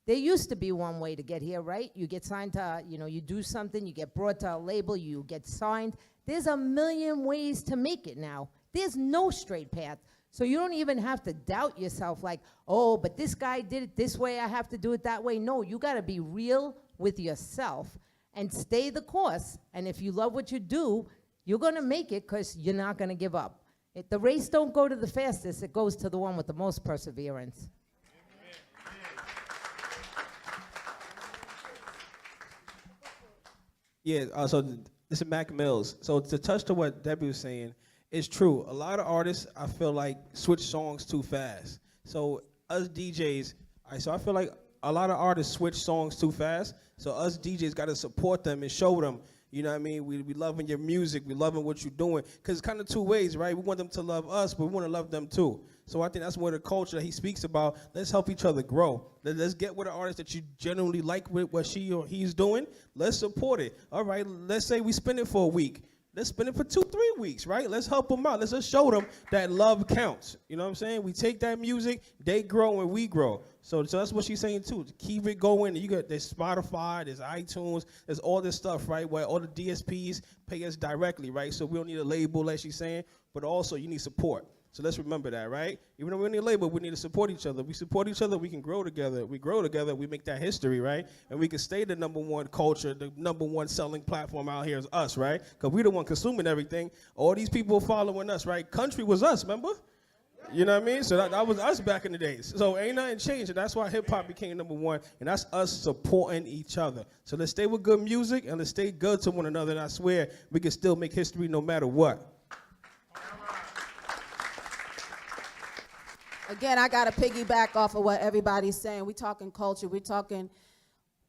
Speaker 13: There used to be one way to get here, right? You get signed to, you do something, you get brought to a label, you get signed. There's a million ways to make it now. There's no straight path. So you don't even have to doubt yourself like, oh, but this guy did it this way, I have to do it that way. No, you gotta be real with yourself and stay the course. And if you love what you do, you're gonna make it, because you're not gonna give up. The race don't go to the fastest, it goes to the one with the most perseverance.
Speaker 5: Yeah, so this is Mac Mills. So to touch to what Debbie was saying, it's true. A lot of artists, I feel like, switch songs too fast. So us DJs, so I feel like a lot of artists switch songs too fast. So us DJs got to support them and show them, you know what I mean? We loving your music, we loving what you're doing. Because it's kind of two ways, right? We want them to love us, but we want to love them too. So I think that's one of the culture that he speaks about. Let's help each other grow. Let's get with an artist that you genuinely like with what she or he's doing. Let's support it. All right, let's say we spend it for a week. Let's spend it for 2-3 weeks, right? Let's help them out. Let's just show them that love counts. You know what I'm saying? We take that music, they grow and we grow. So that's what she's saying too. Keep it going. There's Spotify, there's iTunes, there's all this stuff, right? Where all the DSPs pay us directly, right? So we don't need a label, like she's saying, but also you need support. So let's remember that, right? Even though we need a label, we need to support each other. We support each other, we can grow together. We grow together, we make that history, right? And we can stay the number one culture, the number one selling platform out here is us, right? Because we're the one consuming everything. All these people following us, right? Country was us, remember? You know what I mean? So that was us back in the days. So ain't nothing changed, and that's why hip-hop became number one, and that's us supporting each other. So let's stay with good music, and let's stay good to one another, and I swear we can still make history no matter what.
Speaker 8: Again, I got to piggyback off of what everybody's saying. We're talking culture. We're talking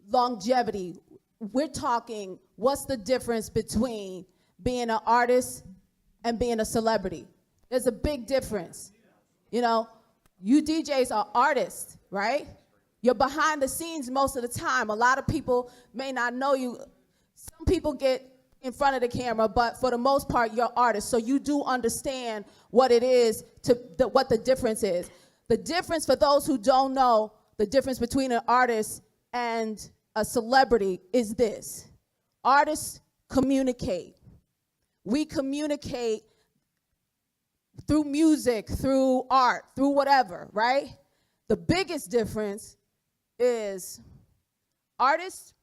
Speaker 8: longevity. We're talking what's the difference between being an artist and being a celebrity. There's a big difference. You know, you DJs are artists, right? You're behind the scenes most of the time. A lot of people may not know you. Some people get in front of the camera, but for the most part, you're artists. So you do understand what it is, what the difference is. The difference, for those who don't know, the difference between an artist and a celebrity is this. Artists communicate. We communicate through music, through art, through whatever, right? The biggest difference is artists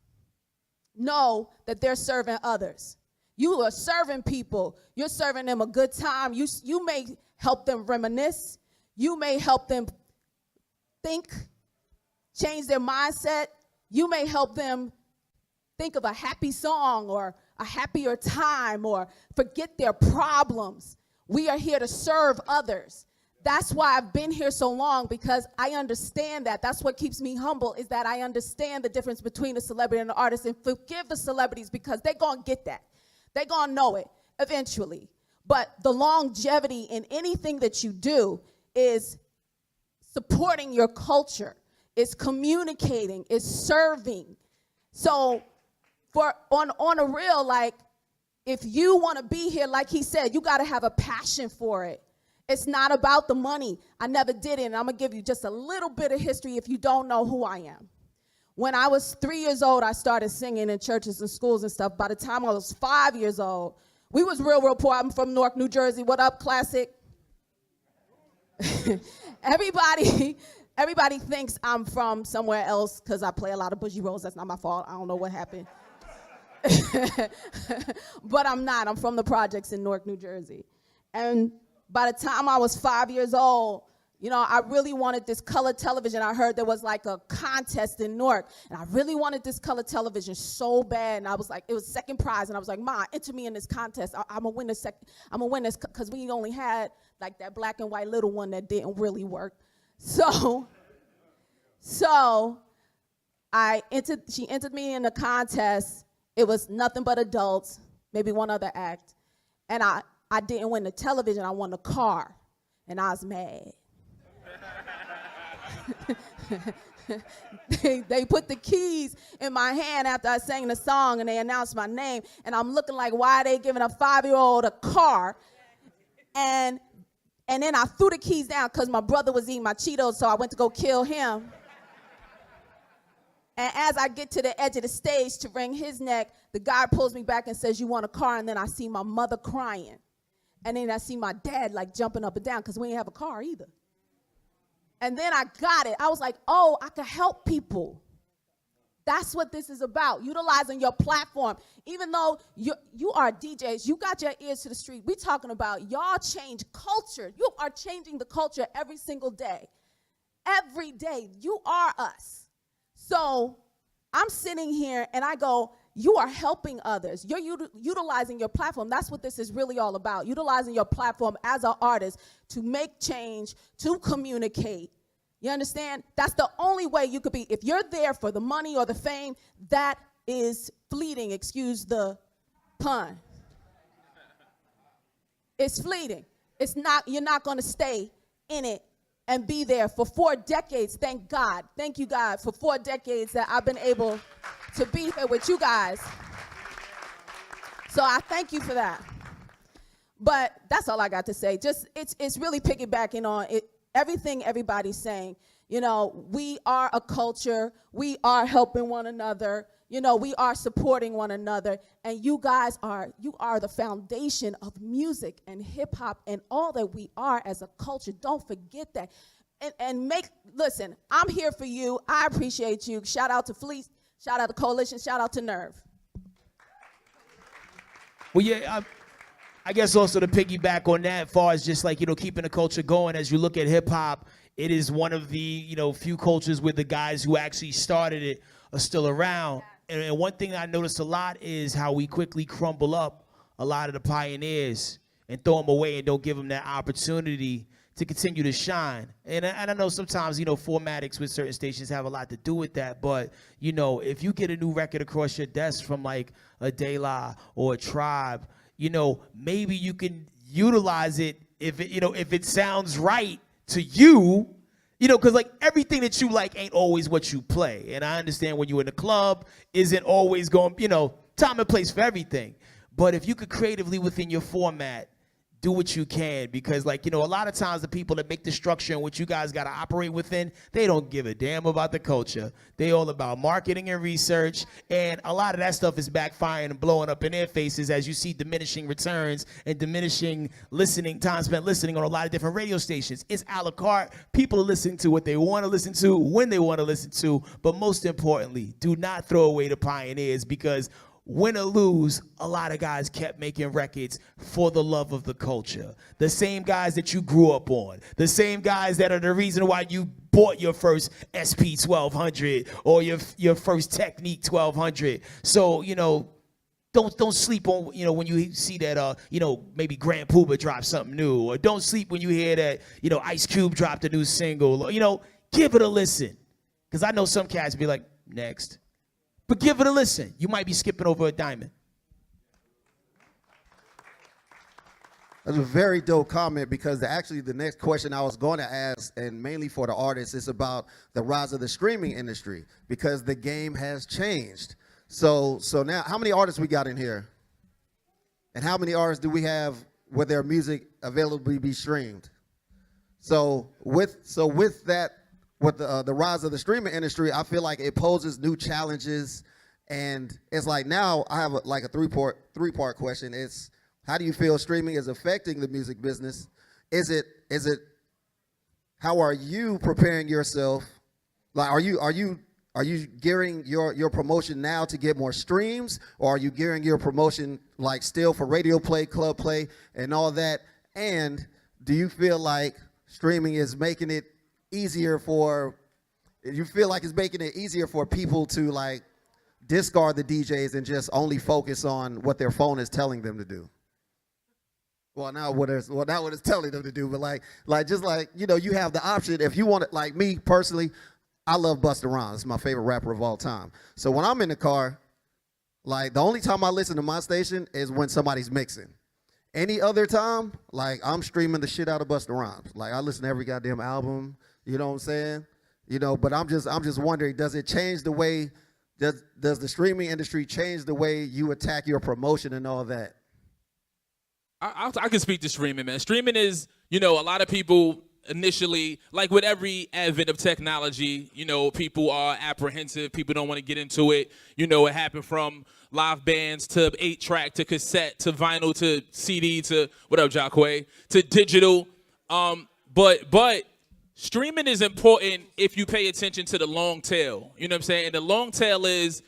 Speaker 8: know that they're serving others. You are serving people. You're serving them a good time. You may help them reminisce. You may help them think, change their mindset. You may help them think of a happy song or a happier time or forget their problems. We are here to serve others. That's why I've been here so long, because I understand that. That's what keeps me humble, is that I understand the difference between a celebrity and an artist, and forgive the celebrities because they're going to get that. They're going to know it eventually. But the longevity in anything that you do is supporting your culture, is communicating, is serving. So on a real, like, if you want to be here, like he said, you got to have a passion for it. It's not about the money. I never did it, and I'm going to give you just a little bit of history if you don't know who I am. When I was 3 years old, I started singing in churches and schools and stuff. By the time I was 5 years old, we was real poor. I'm from Newark, New Jersey. What up, Classic? Everybody thinks I'm from somewhere else because I play a lot of bougie roles. That's not my fault. I don't know what happened. But I'm not. I'm from the projects in Newark, New Jersey. And by the time I was 5 years old, You know, I really wanted this color television. I heard there was like a contest in Newark, and I really wanted this color television so bad. And I was like, it was second prize, and I was like, Ma, enter me in this contest. I'm gonna win this. I'm gonna win this because we only had like that black and white little one that didn't really work. So she entered me in the contest. It was nothing but adults, maybe one other act, and I didn't win the television. I won the car, and I was mad. They put the keys in my hand after I sang the song, and they announced my name, and I'm looking like, why are they giving a 5-year-old a car? And then I threw the keys down because my brother was eating my Cheetos, so I went to go kill him. And as I get to the edge of the stage to wring his neck, the guy pulls me back and says, you want a car? And then I see my mother crying. And then I see my dad like jumping up and down because we didn't have a car either. And then I got it. I was like, oh, I can help people. That's what this is about, utilizing your platform. Even though you are DJs, you got your ears to the street. We're talking about y'all change culture. You are changing the culture every single day. Every day, you are us. So I'm sitting here and I go, you are helping others. You're utilizing your platform. That's what this is really all about, utilizing your platform as an artist to make change, to communicate. You understand? That's the only way you could be. If you're there for the money or the fame, that is fleeting. Excuse the pun. It's fleeting. It's not, you're not going to stay in it and be there for 4 decades. Thank God. Thank you, God, for 4 decades that I've been able to be here with you guys. So I thank you for that. But that's all I got to say. Just it's really piggybacking on it, everything everybody's saying. You know, we are a culture. We are helping one another. You know, we are supporting one another. And you guys are the foundation of music and hip hop and all that we are as a culture. Don't forget that. Listen, I'm here for you. I appreciate you. Shout out to Fleet. Shout out to Coalition. Shout out to Nerve.
Speaker 17: Well, yeah, I guess also to piggyback on that, as far as just like, you know, keeping the culture going, as you look at hip hop, it is one of the, you know, few cultures where the guys who actually started it are still around. And one thing I noticed a lot is how we quickly crumble up a lot of the pioneers and throw them away and don't give them that opportunity to continue to shine. And I know sometimes, you know, formatics with certain stations have a lot to do with that, but, you know, if you get a new record across your desk from like a De La or a Tribe, you know, maybe you can utilize it if it, you know, if it sounds right to you, you know, because like everything that you like ain't always what you play. And I understand when you're in the club isn't always going, you know, time and place for everything. But if you could creatively within your format do what you can, because like, you know, a lot of times the people that make the structure in which you guys got to operate within, they don't give a damn about the culture. They all about marketing and research, and a lot of that stuff is backfiring and blowing up in their faces as you see diminishing returns and diminishing listening, time spent listening on a lot of different radio stations. It's a la carte. People are listening to what they want to listen to, when they want to listen to, but most importantly, do not throw away the pioneers, because win or lose, a lot of guys kept making records for the love of the culture. The same guys that you grew up on, the same guys that are the reason why you bought your first SP 1200 or your first Technique 1200. So, you know, don't sleep on, you know, when you see that, you know, maybe Grand Puba dropped something new, or don't sleep when you hear that, you know, Ice Cube dropped a new single, or, you know, give it a listen. Because I know some cats be like, next. But give it a listen. You might be skipping over a diamond.
Speaker 1: That's a very dope comment, because actually the next question I was going to ask, and mainly for the artists, is about the rise of the streaming industry, because the game has changed. So now, how many artists we got in here? And how many artists do we have with their music available to be streamed? So with that, with the rise of the streaming industry, I feel like it poses new challenges, and it's like now I have a three-part question. It's, how do you feel streaming is affecting the music business? Is it how are you preparing yourself? Like, are you gearing your promotion now to get more streams, or are you gearing your promotion like still for radio play, club play, and all that? And do you feel like streaming is making it easier for, you feel like it's making it easier for people to like discard the DJs and just only focus on what their phone is telling them to do. Well, not what it's telling them to do, but like just like, you know, you have the option if you want it. Like me personally, I love Busta Rhymes. It's my favorite rapper of all time. So when I'm in the car, like the only time I listen to my station is when somebody's mixing. Any other time, like I'm streaming the shit out of Busta Rhymes. Like I listen to every goddamn album, you know what I'm saying? You know, but I'm just wondering, does it change the way, does the streaming industry change the way you attack your promotion and all that?
Speaker 3: I can speak to streaming, man. Streaming is, you know, a lot of people initially, like with every advent of technology, you know, people are apprehensive. People don't want to get into it. You know, it happened from live bands to 8-track to cassette to vinyl to CD to, what up, Jacquay, to digital. But streaming is important if you pay attention to the long tail. You know what I'm saying? And the long tail is,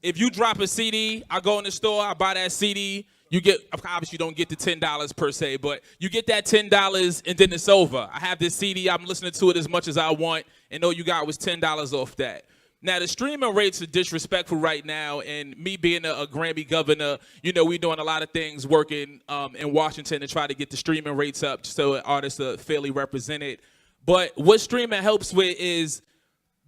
Speaker 3: if you drop a CD, I go in the store, I buy that CD, you get, obviously you don't get the $10 per se, but you get that $10 and then it's over. I have this CD, I'm listening to it as much as I want, and all you got was $10 off that. Now, the streaming rates are disrespectful right now, and me being a Grammy governor, you know, we're doing a lot of things working in Washington to try to get the streaming rates up so artists are fairly represented. But what streaming helps with is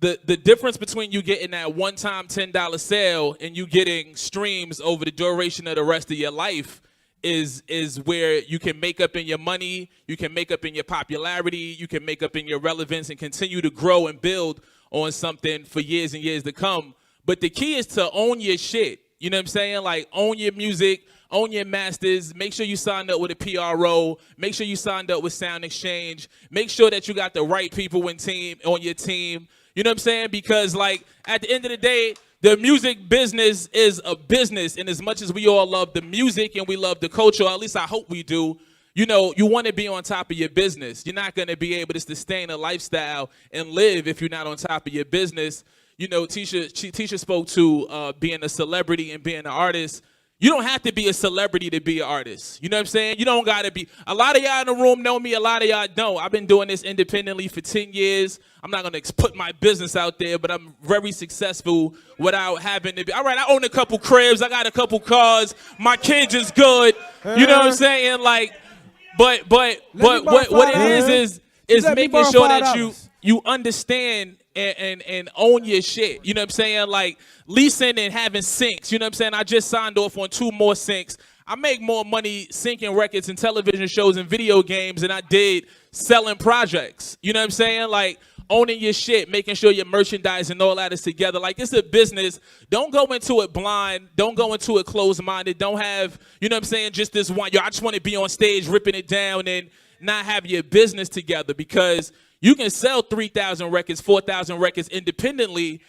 Speaker 3: the difference between you getting that one-time $10 sale and you getting streams over the duration of the rest of your life is where you can make up in your money, you can make up in your popularity, you can make up in your relevance and continue to grow and build on something for years and years to come. But the key is to own your shit. You know what I'm saying? Like, own your music, own your masters. Make sure you signed up with a PRO. Make sure you signed up with Sound Exchange. Make sure that you got the right people on your team. You know what I'm saying? Because, like, at the end of the day, the music business is a business. And as much as we all love the music and we love the culture, or at least I hope we do, you know, you want to be on top of your business. You're not going to be able to sustain a lifestyle and live if you're not on top of your business. You know, TISHA spoke to being a celebrity and being an artist. You don't have to be a celebrity to be an artist. You know what I'm saying? You don't got to be. A lot of y'all in the room know me. A lot of y'all don't. I've been doing this independently for 10 years. I'm not going to put my business out there, but I'm very successful without having to be. All right, I own a couple cribs. I got a couple cars. My kids is good. You know what I'm saying? Like, but what it is making sure that you understand and own your shit. You know what I'm saying? Like, leasing and having syncs. You know what I'm saying? I just signed off on 2 more syncs. I make more money syncing records and television shows and video games than I did selling projects. You know what I'm saying? Like, owning your shit, making sure your merchandise and all that is together. Like, it's a business. Don't go into it blind. Don't go into it closed-minded. Don't have, you know what I'm saying, just this one. Yo, I just want to be on stage ripping it down and not have your business together, because you can sell 3,000 records, 4,000 records independently,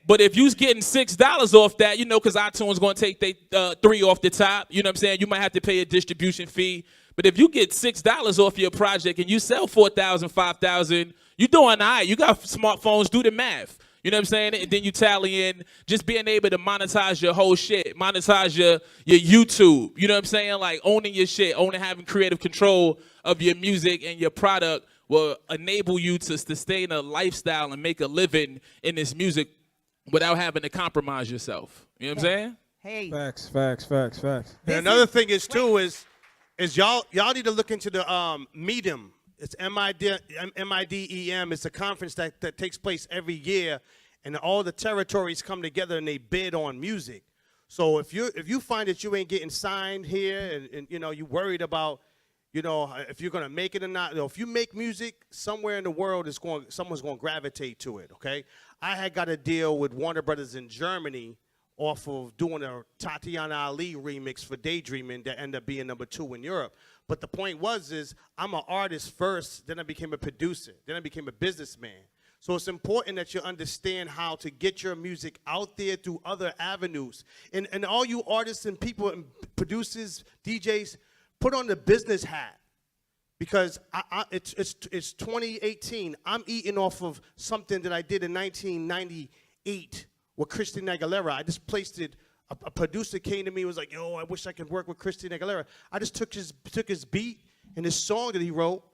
Speaker 3: but if you's getting $6 off that, you know, because iTunes going to take they 3 off the top, you know what I'm saying? You might have to pay a distribution fee. But if you get $6 off your project and you sell 4,000, 5,000, you're doing all right. You got smartphones, do the math. You know what I'm saying? And then you tally in just being able to monetize your whole shit, monetize your YouTube. You know what I'm saying? Like, owning your shit, having creative control of your music and your product will enable you to sustain a lifestyle and make a living in this music without having to compromise yourself. You know what I'm saying?
Speaker 19: Hey.
Speaker 11: Facts.
Speaker 15: And another thing is too is y'all need to look into the Medium. It's MIDEM. It's a conference that takes place every year, and all the territories come together and they bid on music. So if you find that you ain't getting signed here, and you know you worried about, you know, if you're gonna make it or not, you know, if you make music somewhere in the world, someone's gonna gravitate to it. Okay, I had got a deal with Warner Brothers in Germany off of doing a Tatiana Ali remix for Daydreaming that ended up being #2 in Europe. But the point is I'm an artist first, then I became a producer, then I became a businessman. So it's important that you understand how to get your music out there through other avenues. And all you artists and people and producers, DJs, put on the business hat. Because it's 2018. I'm eating off of something that I did in 1998 with Christina Aguilera. I just placed it. A producer came to me and was like, yo, I wish I could work with Christina Aguilera. I just took his beat and his song that he wrote,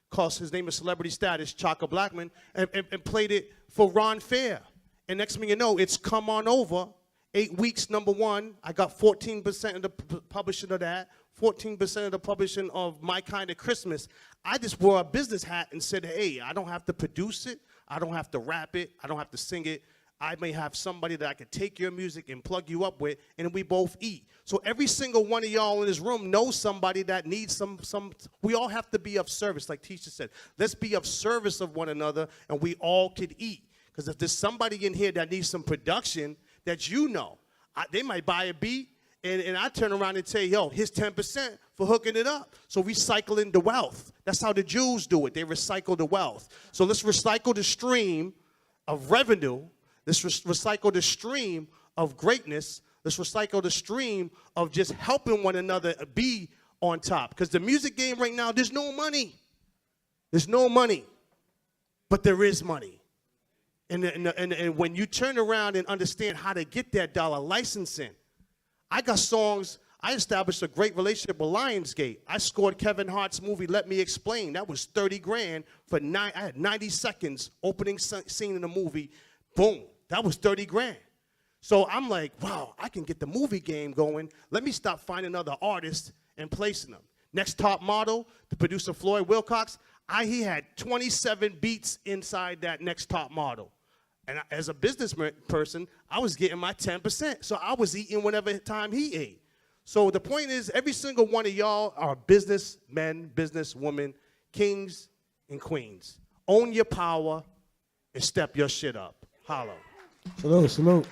Speaker 15: cause his name is Celebrity Status, Chaka Blackman, and played it for Ron Fair. And next thing you know, it's Come On Over, 8 weeks, #1. I got 14% of the publishing of that, 14% of the publishing of My Kind of Christmas. I just wore a business hat and said, hey, I don't have to produce it, I don't have to rap it, I don't have to sing it. I may have somebody that I could take your music and plug you up with, and we both eat. So every single one of y'all in this room knows somebody that needs some, we all have to be of service, like Tisha said. Let's be of service of one another, and we all could eat. Because if there's somebody in here that needs some production that you know, they might buy a beat, and I turn around and say, yo, here's 10% for hooking it up. So recycling the wealth. That's how the Jews do it. They recycle the wealth. So let's recycle the stream of revenue. Let's recycle the stream of greatness. Let's recycle the stream of just helping one another be on top. Because the music game right now, there's no money. There's no money. But there is money. And when you turn around and understand how to get that dollar licensing, I got songs. I established a great relationship with Lionsgate. I scored Kevin Hart's movie, Let Me Explain. That was 30 grand for I had 90 seconds opening scene in the movie. Boom. That was 30 grand. So I'm like, wow, I can get the movie game going. Let me stop finding other artists and placing them. Next Top Model, the producer Floyd Wilcox, he had 27 beats inside that Next Top Model. And as a business person, I was getting my 10%. So I was eating whatever time he ate. So the point is, every single one of y'all are businessmen, businesswomen, kings and queens. Own your power and step your shit up. Holla.
Speaker 14: Salute, salute.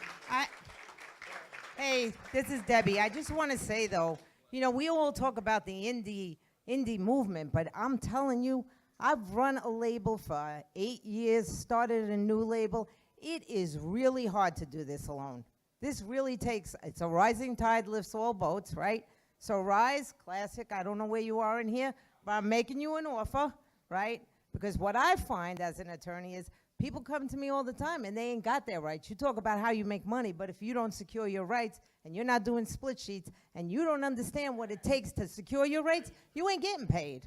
Speaker 13: Hey, this is Debbie. I just want to say, though, you know, we all talk about the indie movement, but I'm telling you, I've run a label for 8 years, started a new label. It is really hard to do this alone. This really takes, it's a rising tide lifts all boats, right? So Rise, classic, I don't know where you are in here, but I'm making you an offer, right? Because what I find as an attorney is people come to me all the time and they ain't got their rights. You talk about how you make money, but if you don't secure your rights and you're not doing split sheets and you don't understand what it takes to secure your rights, you ain't getting paid,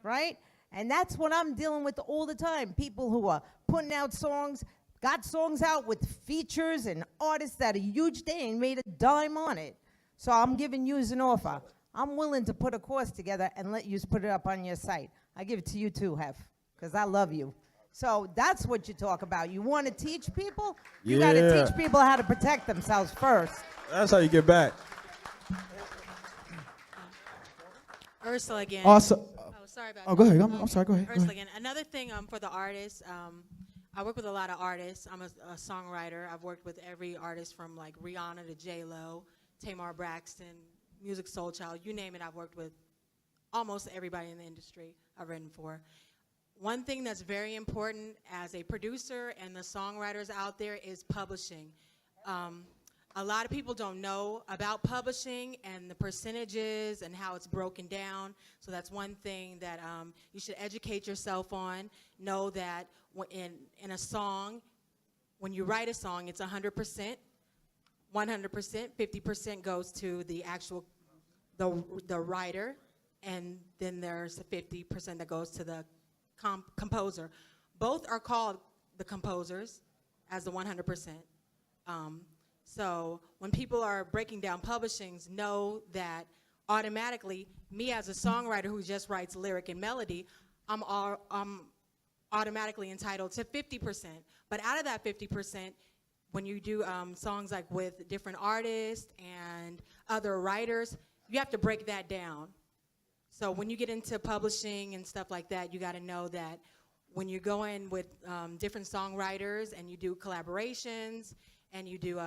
Speaker 13: right? And that's what I'm dealing with all the time. People who are putting out songs, got songs out with features and artists that are huge, they ain't made a dime on it. So I'm giving you as an offer. I'm willing to put a course together and let you put it up on your site. I give it to you too, Hef, because I love you. So that's what you talk about. You want to teach people? You got to teach people how to protect themselves first.
Speaker 14: That's how you get back.
Speaker 6: Ursula again.
Speaker 14: Awesome.
Speaker 6: Oh, sorry about
Speaker 14: go ahead. I'm sorry. Go ahead.
Speaker 6: Ursula again. Another thing for the artists, I work with a lot of artists. I'm a songwriter. I've worked with every artist from like Rihanna to J-Lo, Tamar Braxton, Music Soul Child, you name it. I've worked with almost everybody in the industry I've written for. One thing that's very important as a producer and the songwriters out there is publishing. A lot of people don't know about publishing and the percentages and how it's broken down. So that's one thing that you should educate yourself on. Know that in a song, when you write a song, it's 100%, 100%, 50% goes to the actual, the writer, and then there's 50% that goes to the composer. Both are called the composers as the 100%. So when people are breaking down publishings, know that automatically, me as a songwriter who just writes lyric and melody, I'm automatically entitled to 50%. But out of that 50%, when you do songs like with different artists and other writers, you have to break that down. So when you get into publishing and stuff like that, you got to know that when you go in with different songwriters and you do collaborations and you do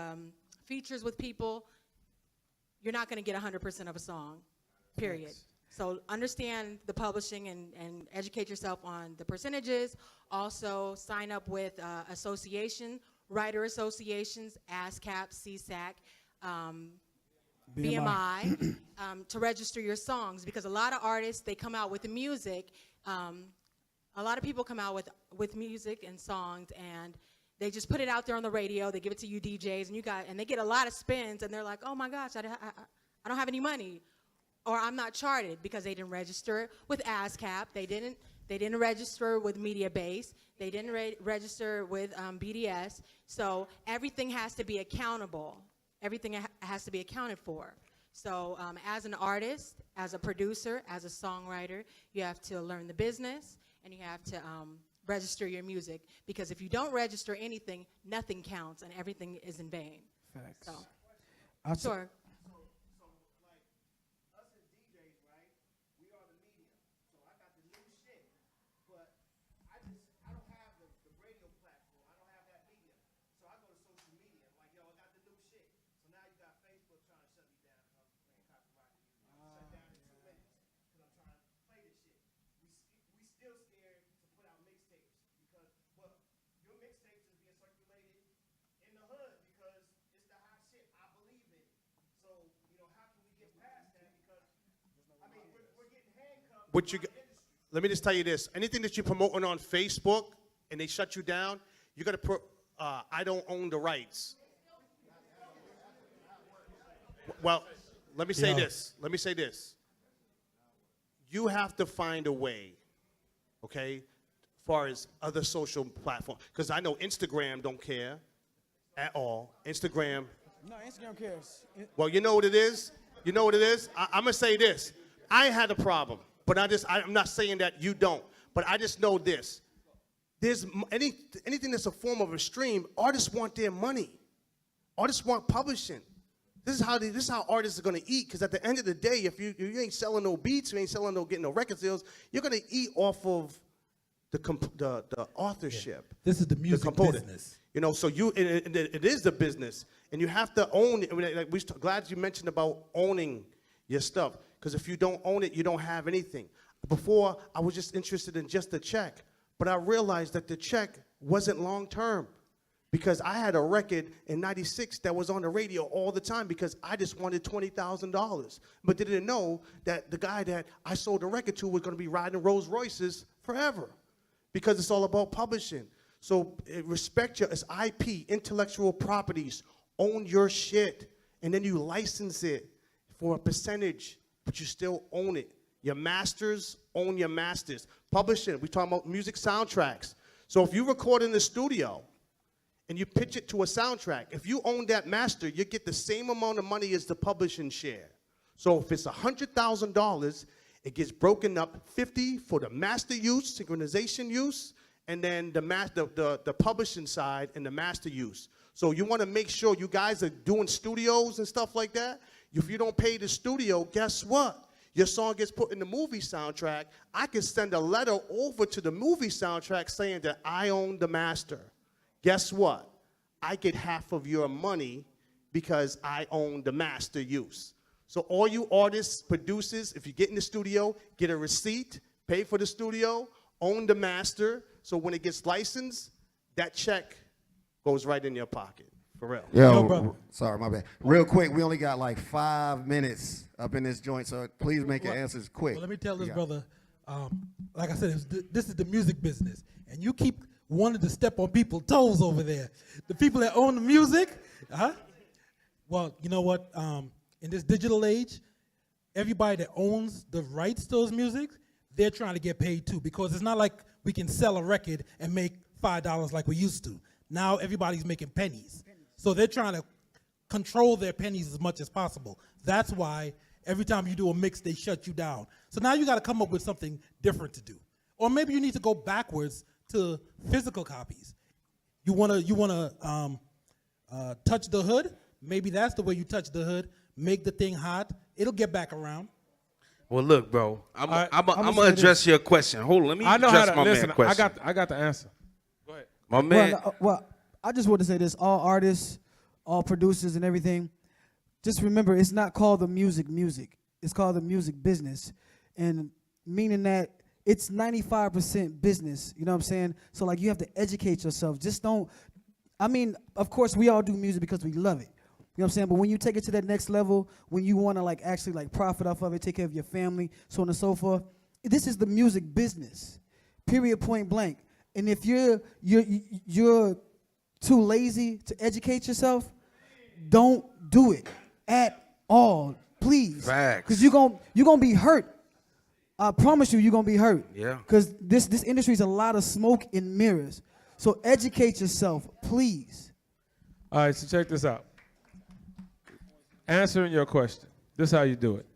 Speaker 6: features with people, you're not going to get 100% of a song, period. So understand the publishing and educate yourself on the percentages. Also sign up with writer associations, ASCAP, CSAC, BMI, to register your songs, because a lot of artists, they come out with the music. A lot of people come out with music and songs, and they just put it out there on the radio. They give it to you DJs, and they get a lot of spins, and they're like, oh my gosh, I don't have any money, or I'm not charted because they didn't register it with ASCAP. They didn't They didn't register with MediaBase. They didn't register with BDS. So everything has to be accountable. Everything has to be accounted for. So as an artist, as a producer, as a songwriter, you have to learn the business and you have to register your music, because if you don't register anything, nothing counts and everything is in vain.
Speaker 14: Facts.
Speaker 6: So, sure.
Speaker 15: What you, let me just tell you this. Anything that you're promoting on Facebook and they shut you down, you got to put, I don't own the rights. Well, let me say this. Let me say this. You have to find a way, okay, as far as other social platforms. Because I know Instagram don't care at all. Instagram.
Speaker 14: No, Instagram cares.
Speaker 15: Well, you know what it is? You know what it is? I'm going to say this. I had a problem, but I'm not saying that you don't. But I just know this. There's anything that's a form of a stream, artists want their money. Artists want publishing. This is how artists are going to eat, because at the end of the day, if you ain't selling no beats, you ain't selling getting no record sales, you're going to eat off of the authorship.
Speaker 11: Yeah. This is the music business.
Speaker 15: You know, so it is the business, and you have to own it. I mean, like, glad you mentioned about owning your stuff, because if you don't own it, you don't have anything. Before, I was just interested in just the check, but I realized that the check wasn't long term, because I had a record in '96 that was on the radio all the time because I just wanted $20,000, but didn't know that the guy that I sold the record to was going to be riding Rolls Royces forever, because it's all about publishing. So respect it's IP, intellectual properties. Own your shit, and then you license it for a percentage, but you still own it. Your masters, own your masters. Publishing, we talking about music soundtracks. So if you record in the studio and you pitch it to a soundtrack, if you own that master, you get the same amount of money as the publishing share. So if it's $100,000, it gets broken up 50 for the master use, synchronization use, and then the publishing side and the master use. So you want to make sure you guys are doing studios and stuff like that. If you don't pay the studio, guess what? Your song gets put in the movie soundtrack. I can send a letter over to the movie soundtrack saying that I own the master. Guess what? I get half of your money because I own the master use. So all you artists, producers, if you get in the studio, get a receipt, pay for the studio, own the master, so when it gets licensed, that check goes right in your pocket, for real.
Speaker 1: Yo, sorry, my bad. Real quick, we only got like 5 minutes up in this joint, so please make your answers quick.
Speaker 11: Well, let me tell this brother, like I said, this is the music business, and you keep wanting to step on people's toes over there. The people that own the music, well, you know what? In this digital age, everybody that owns the rights to those music, they're trying to get paid too, because it's not like we can sell a record and make $5 like we used to. Now everybody's making pennies. So they're trying to control their pennies as much as possible. That's why every time you do a mix, they shut you down. So now you got to come up with something different to do. Or maybe you need to go backwards to physical copies. You wanna touch the hood? Maybe that's the way you touch the hood. Make the thing hot. It'll get back around.
Speaker 2: Well, look, bro, I'm gonna address your question. Hold on, let me address my man's question.
Speaker 5: I got the answer. Go ahead.
Speaker 2: My man.
Speaker 14: Well, I just want to say this: all artists, all producers, and everything. Just remember, it's not called the music. It's called the music business, and meaning that it's 95% business. You know what I'm saying? So like, you have to educate yourself. Just don't. I mean, of course, we all do music because we love it. You know what I'm saying? But when you take it to that next level, when you want to like actually like profit off of it, take care of your family, so on and so forth, this is the music business. Period, point blank. And if you're too lazy to educate yourself, don't do it at all, please.
Speaker 2: Facts.
Speaker 14: Because you're gonna be hurt. I promise you're gonna be hurt.
Speaker 12: Yeah.
Speaker 14: Because this industry is a lot of smoke and mirrors. So educate yourself, please.
Speaker 3: All right, so check this out. Answering your question. This is how you do it.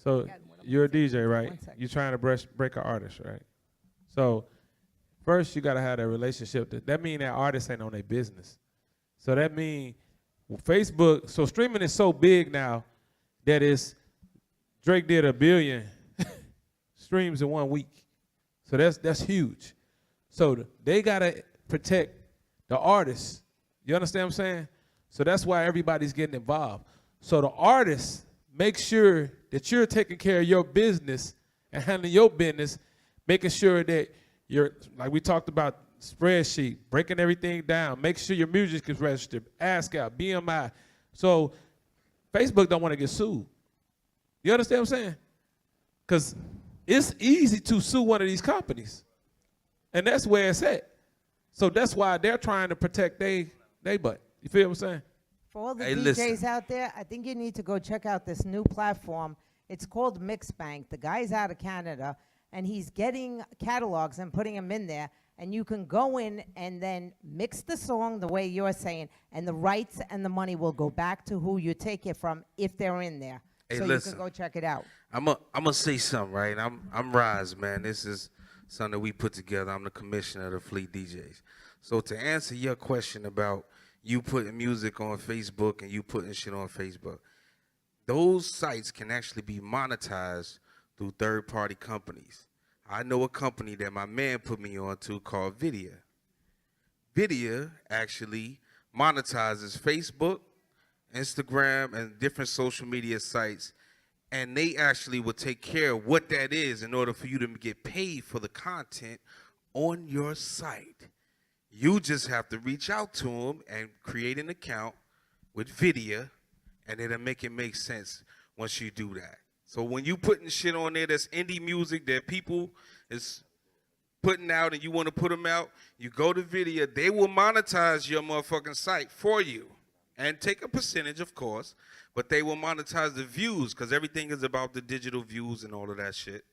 Speaker 3: So you're a DJ, right? You're trying to break an artist, right? So first you gotta have that relationship. That mean that artist ain't on their business. So that mean Facebook. So streaming is so big now that Drake did 1 billion streams in 1 week. So that's huge. So they gotta protect the artists. You understand what I'm saying? So that's why everybody's getting involved. So the artists make sure that you're taking care of your business and handling your business, making sure that you're, like we talked about, spreadsheet, breaking everything down, make sure your music is registered, ASCAP, BMI. So Facebook don't want to get sued. You understand what I'm saying? Because it's easy to sue one of these companies. And that's where it's at. So that's why they're trying to protect they butt. You feel what I'm saying?
Speaker 13: For all the
Speaker 12: Hey,
Speaker 13: DJs
Speaker 12: listen.
Speaker 13: out there, I think you need to go check out this new platform. It's called Mixbank. The guy's out of Canada, and he's getting catalogs and putting them in there. And you can go in and then mix the song the way you're saying, and the rights and the money will go back to who you take it from if they're in there.
Speaker 12: Hey,
Speaker 13: so
Speaker 12: listen.
Speaker 13: you can go check it out.
Speaker 12: I'm gonna say something, right? I'm Rise, man. This is something that we put together. I'm the commissioner of the Fleet DJs. So to answer your question about you putting music on Facebook and you putting shit on Facebook, those sites can actually be monetized through third-party companies. I know a company that my man put me on to called Vidya. Vidya actually monetizes Facebook, Instagram, and different social media sites, and they actually will take care of what that is in order for you to get paid for the content on your site. You just have to reach out to them and create an account with Vidya, and it'll make it make sense once you do that. So when you putting shit on there that's indie music that people is putting out and you want to put them out, you go to Vidya, they will monetize your motherfucking site for you and take a percentage, of course, but they will monetize the views because everything is about the digital views and all of that shit.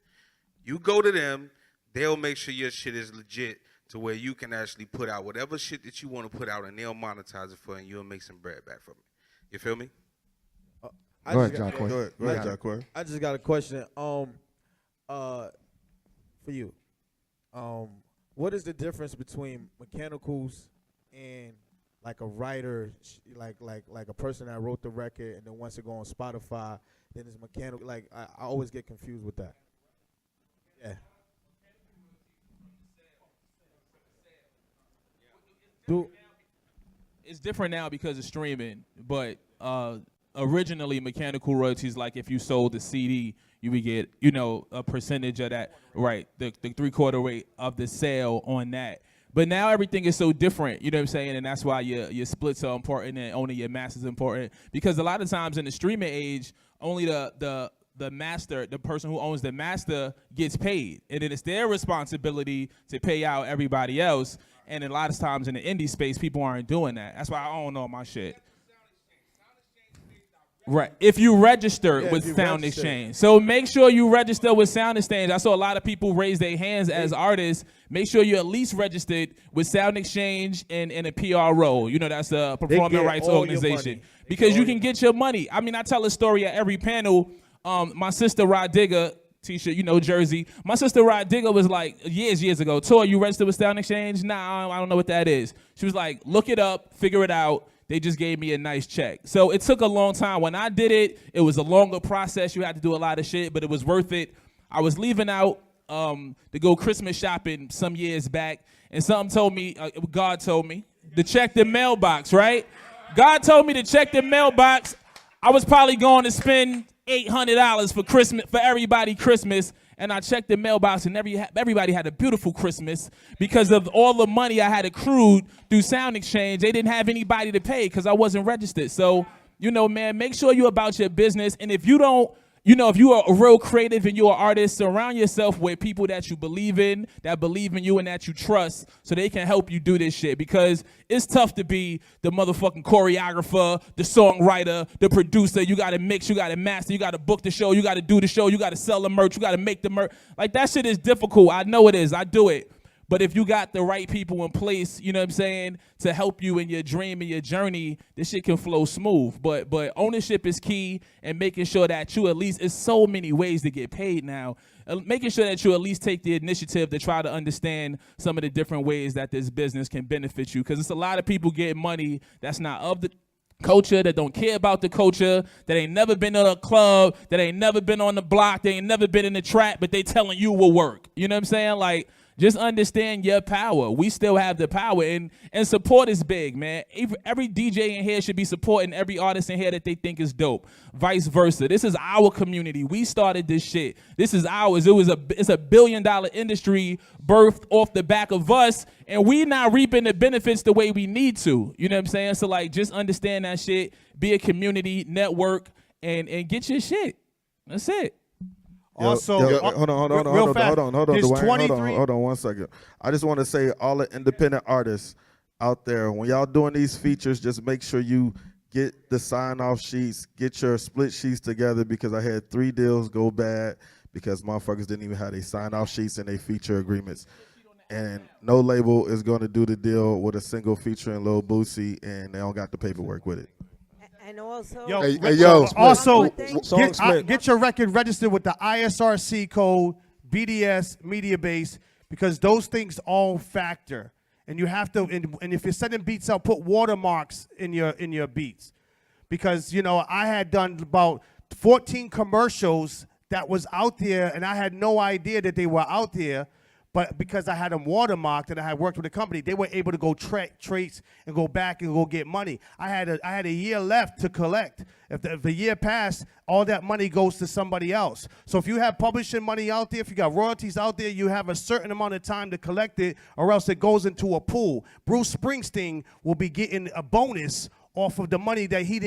Speaker 12: You go to them, they'll make sure your shit is legit to where you can actually put out whatever shit that you want to put out, and they'll monetize it for you, and you'll make some bread back from it. You feel me?
Speaker 22: Go ahead,
Speaker 4: Go ahead, Jacqueline.
Speaker 22: I just got a question. For you, what is the difference between mechanicals and like a writer, like a person that wrote the record, and then once it go on Spotify, then it's mechanical? Like I always get confused with that. Yeah.
Speaker 3: It's different now because of streaming, but originally mechanical royalties, like if you sold the CD, you would get, a percentage of that, right, the 3/4 rate of the sale on that. But now everything is so different, you know what I'm saying? And that's why your splits are important and only your masters important. Because a lot of times in the streaming age, only the master, the person who owns the master, gets paid. And then it's their responsibility to pay out everybody else. And a lot of times in the indie space, people aren't doing that. That's why I don't know my shit. Right. If you register with Sound Exchange. So make sure you register with Sound Exchange. I saw a lot of people raise their hands as artists. Make sure you're at least registered with Sound Exchange and a PRO. That's a Performing Rights Organization. Because you can get your money. I mean, I tell a story at every panel. My sister, Rod Digger, TISHA, Jersey. My sister, Rod Digger, was like, years ago, TORAE, you registered with Sound Exchange? Nah, I don't know what that is. She was like, look it up, figure it out. They just gave me a nice check. So it took a long time. When I did it, it was a longer process. You had to do a lot of shit, but it was worth it. I was leaving out to go Christmas shopping some years back, and something told me, God told me, to check the mailbox, right? God told me to check the mailbox. I was probably going to spend $800 for Christmas, for everybody Christmas, and I checked the mailbox, and everybody had a beautiful Christmas because of all the money I had accrued through Sound Exchange. They didn't have anybody to pay because I wasn't registered. So, man, make sure you're about your business, and if you don't you know, if you are a real creative and you're an artist, surround yourself with people that you believe in you, and that you trust, so they can help you do this shit. Because it's tough to be the motherfucking choreographer, the songwriter, the producer. You gotta mix, you gotta master, you gotta book the show, you gotta do the show, you gotta sell the merch, you gotta make the merch. Like, that shit is difficult. I know it is. I do it. But if you got the right people in place, you know what I'm saying, to help you in your dream and your journey, this shit can flow smooth. But ownership is key, and making sure that you at least, it's so many ways to get paid now, making sure that you at least take the initiative to try to understand some of the different ways that this business can benefit you. Because it's a lot of people getting money that's not of the culture, that don't care about the culture, that ain't never been to a club, that ain't never been on the block, they ain't never been in the trap, but they telling you will work. You know what I'm saying? Like, just understand your power. We still have the power, and support is big, man. Every DJ in here should be supporting every artist in here that they think is dope. Vice versa. This is our community. We started this shit. This is ours. It's a $1 billion industry birthed off the back of us, and we not reaping the benefits the way we need to. You know what I'm saying? So, like, just understand that shit. Be a community, network, and get your shit. That's it.
Speaker 4: Also, hold on, Dwayne. Hold on 1 second. I just want to say, all the independent artists out there, when y'all doing these features, just make sure you get the sign-off sheets, get your split sheets together, because I had 3 deals go bad because motherfuckers didn't even have their sign-off sheets and their feature agreements. And no label is going to do the deal with a single featuring Lil Boosie, and they don't got the paperwork with it.
Speaker 13: And also,
Speaker 15: get your record registered with the ISRC code, BDS, Media Base, because those things all factor. And you have to, and if you're sending beats out, put watermarks in your beats, because, you know, I had done about 14 commercials that was out there, and I had no idea that they were out there. But because I had them watermarked and I had worked with a company, they were able to go trace and go back and go get money. I had a year left to collect. If the year passed, all that money goes to somebody else. So if you have publishing money out there, if you got royalties out there, you have a certain amount of time to collect it, or else it goes into a pool. Bruce Springsteen will be getting a bonus off of the money that you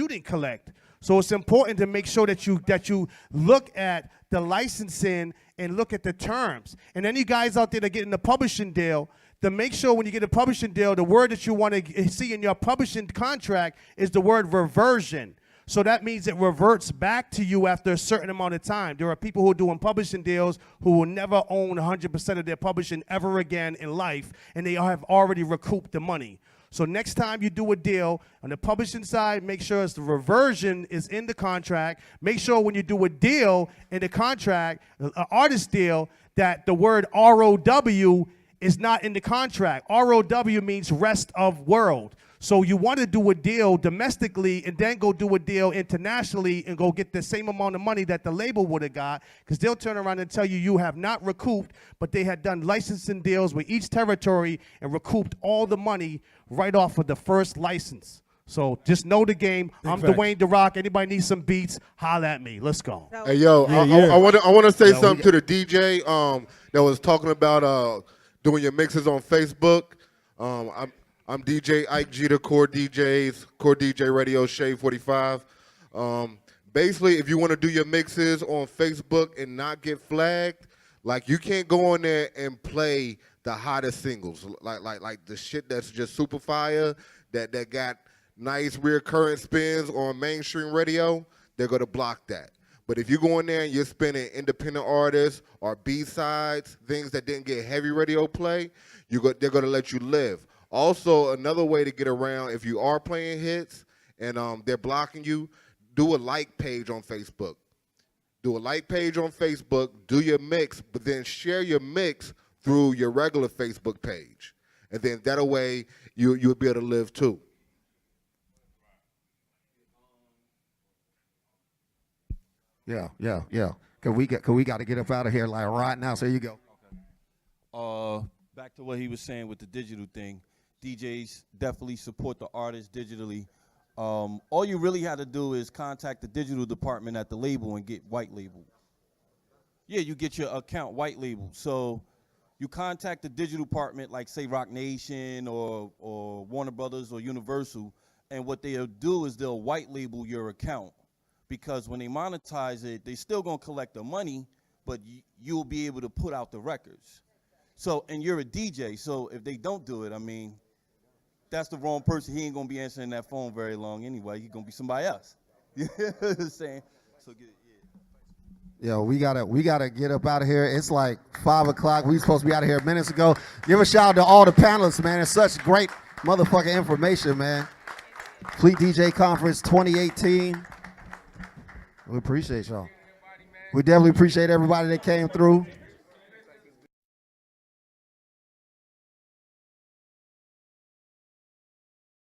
Speaker 15: didn't collect. So it's important to make sure that you look at the licensing and look at the terms. And any guys out there that get in the publishing deal, to make sure when you get a publishing deal, the word that you want to see in your publishing contract is the word reversion. So that means it reverts back to you after a certain amount of time. There are people who are doing publishing deals who will never own 100% of their publishing ever again in life, and they have already recouped the money. So next time you do a deal on the publishing side, make sure the reversion is in the contract. Make sure when you do a deal in the contract, an artist deal, that the word ROW is not in the contract. ROW means rest of world. So you want to do a deal domestically and then go do a deal internationally and go get the same amount of money that the label would have got, because they'll turn around and tell you you have not recouped, but they had done licensing deals with each territory and recouped all the money right off of the first license. So just know the game. I'm Dwayne DeRock. Anybody needs some beats, holla at me. Let's go.
Speaker 9: Hey, yo, I want to say something to the DJ that was talking about doing your mixes on Facebook. I'm DJ Ike Jeter, Core DJ Radio, Shade 45. Basically, if you want to do your mixes on Facebook and not get flagged, like, you can't go on there and play the hottest singles, like the shit that's just super fire, that got nice recurrent spins on mainstream radio. They're gonna block that. But if you go in there and you're spinning independent artists or B-sides, things that didn't get heavy radio play, they're gonna let you live. Also, another way to get around, if you are playing hits and they're blocking you, do a like page on Facebook. Do a like page on Facebook, do your mix, but then share your mix through your regular Facebook page. And then that way, you'll be able to live too.
Speaker 1: Yeah. Cause we got to get up out of here like right now. So here you go.
Speaker 16: Back to what he was saying with the digital thing. DJs definitely support the artists digitally. All you really had to do is contact the digital department at the label and get white label. Yeah, you get your account white label. So you contact the digital department, like say Rock Nation or Warner Brothers or Universal, and what they'll do is they'll white label your account. because when they monetize it, they still gonna collect the money, but you'll be able to put out the records. So, and you're a DJ, so if they don't do it, I mean, that's the wrong person. He ain't gonna be answering that phone very long anyway. He's gonna be somebody else. You know what I'm saying? So
Speaker 1: Yo, we gotta get up out of here. It's like 5 o'clock. We supposed to be out of here minutes ago. Give a shout out to all the panelists, man. It's such great motherfucking information, man. Fleet DJ Conference 2018. We appreciate y'all. We definitely appreciate everybody that came through.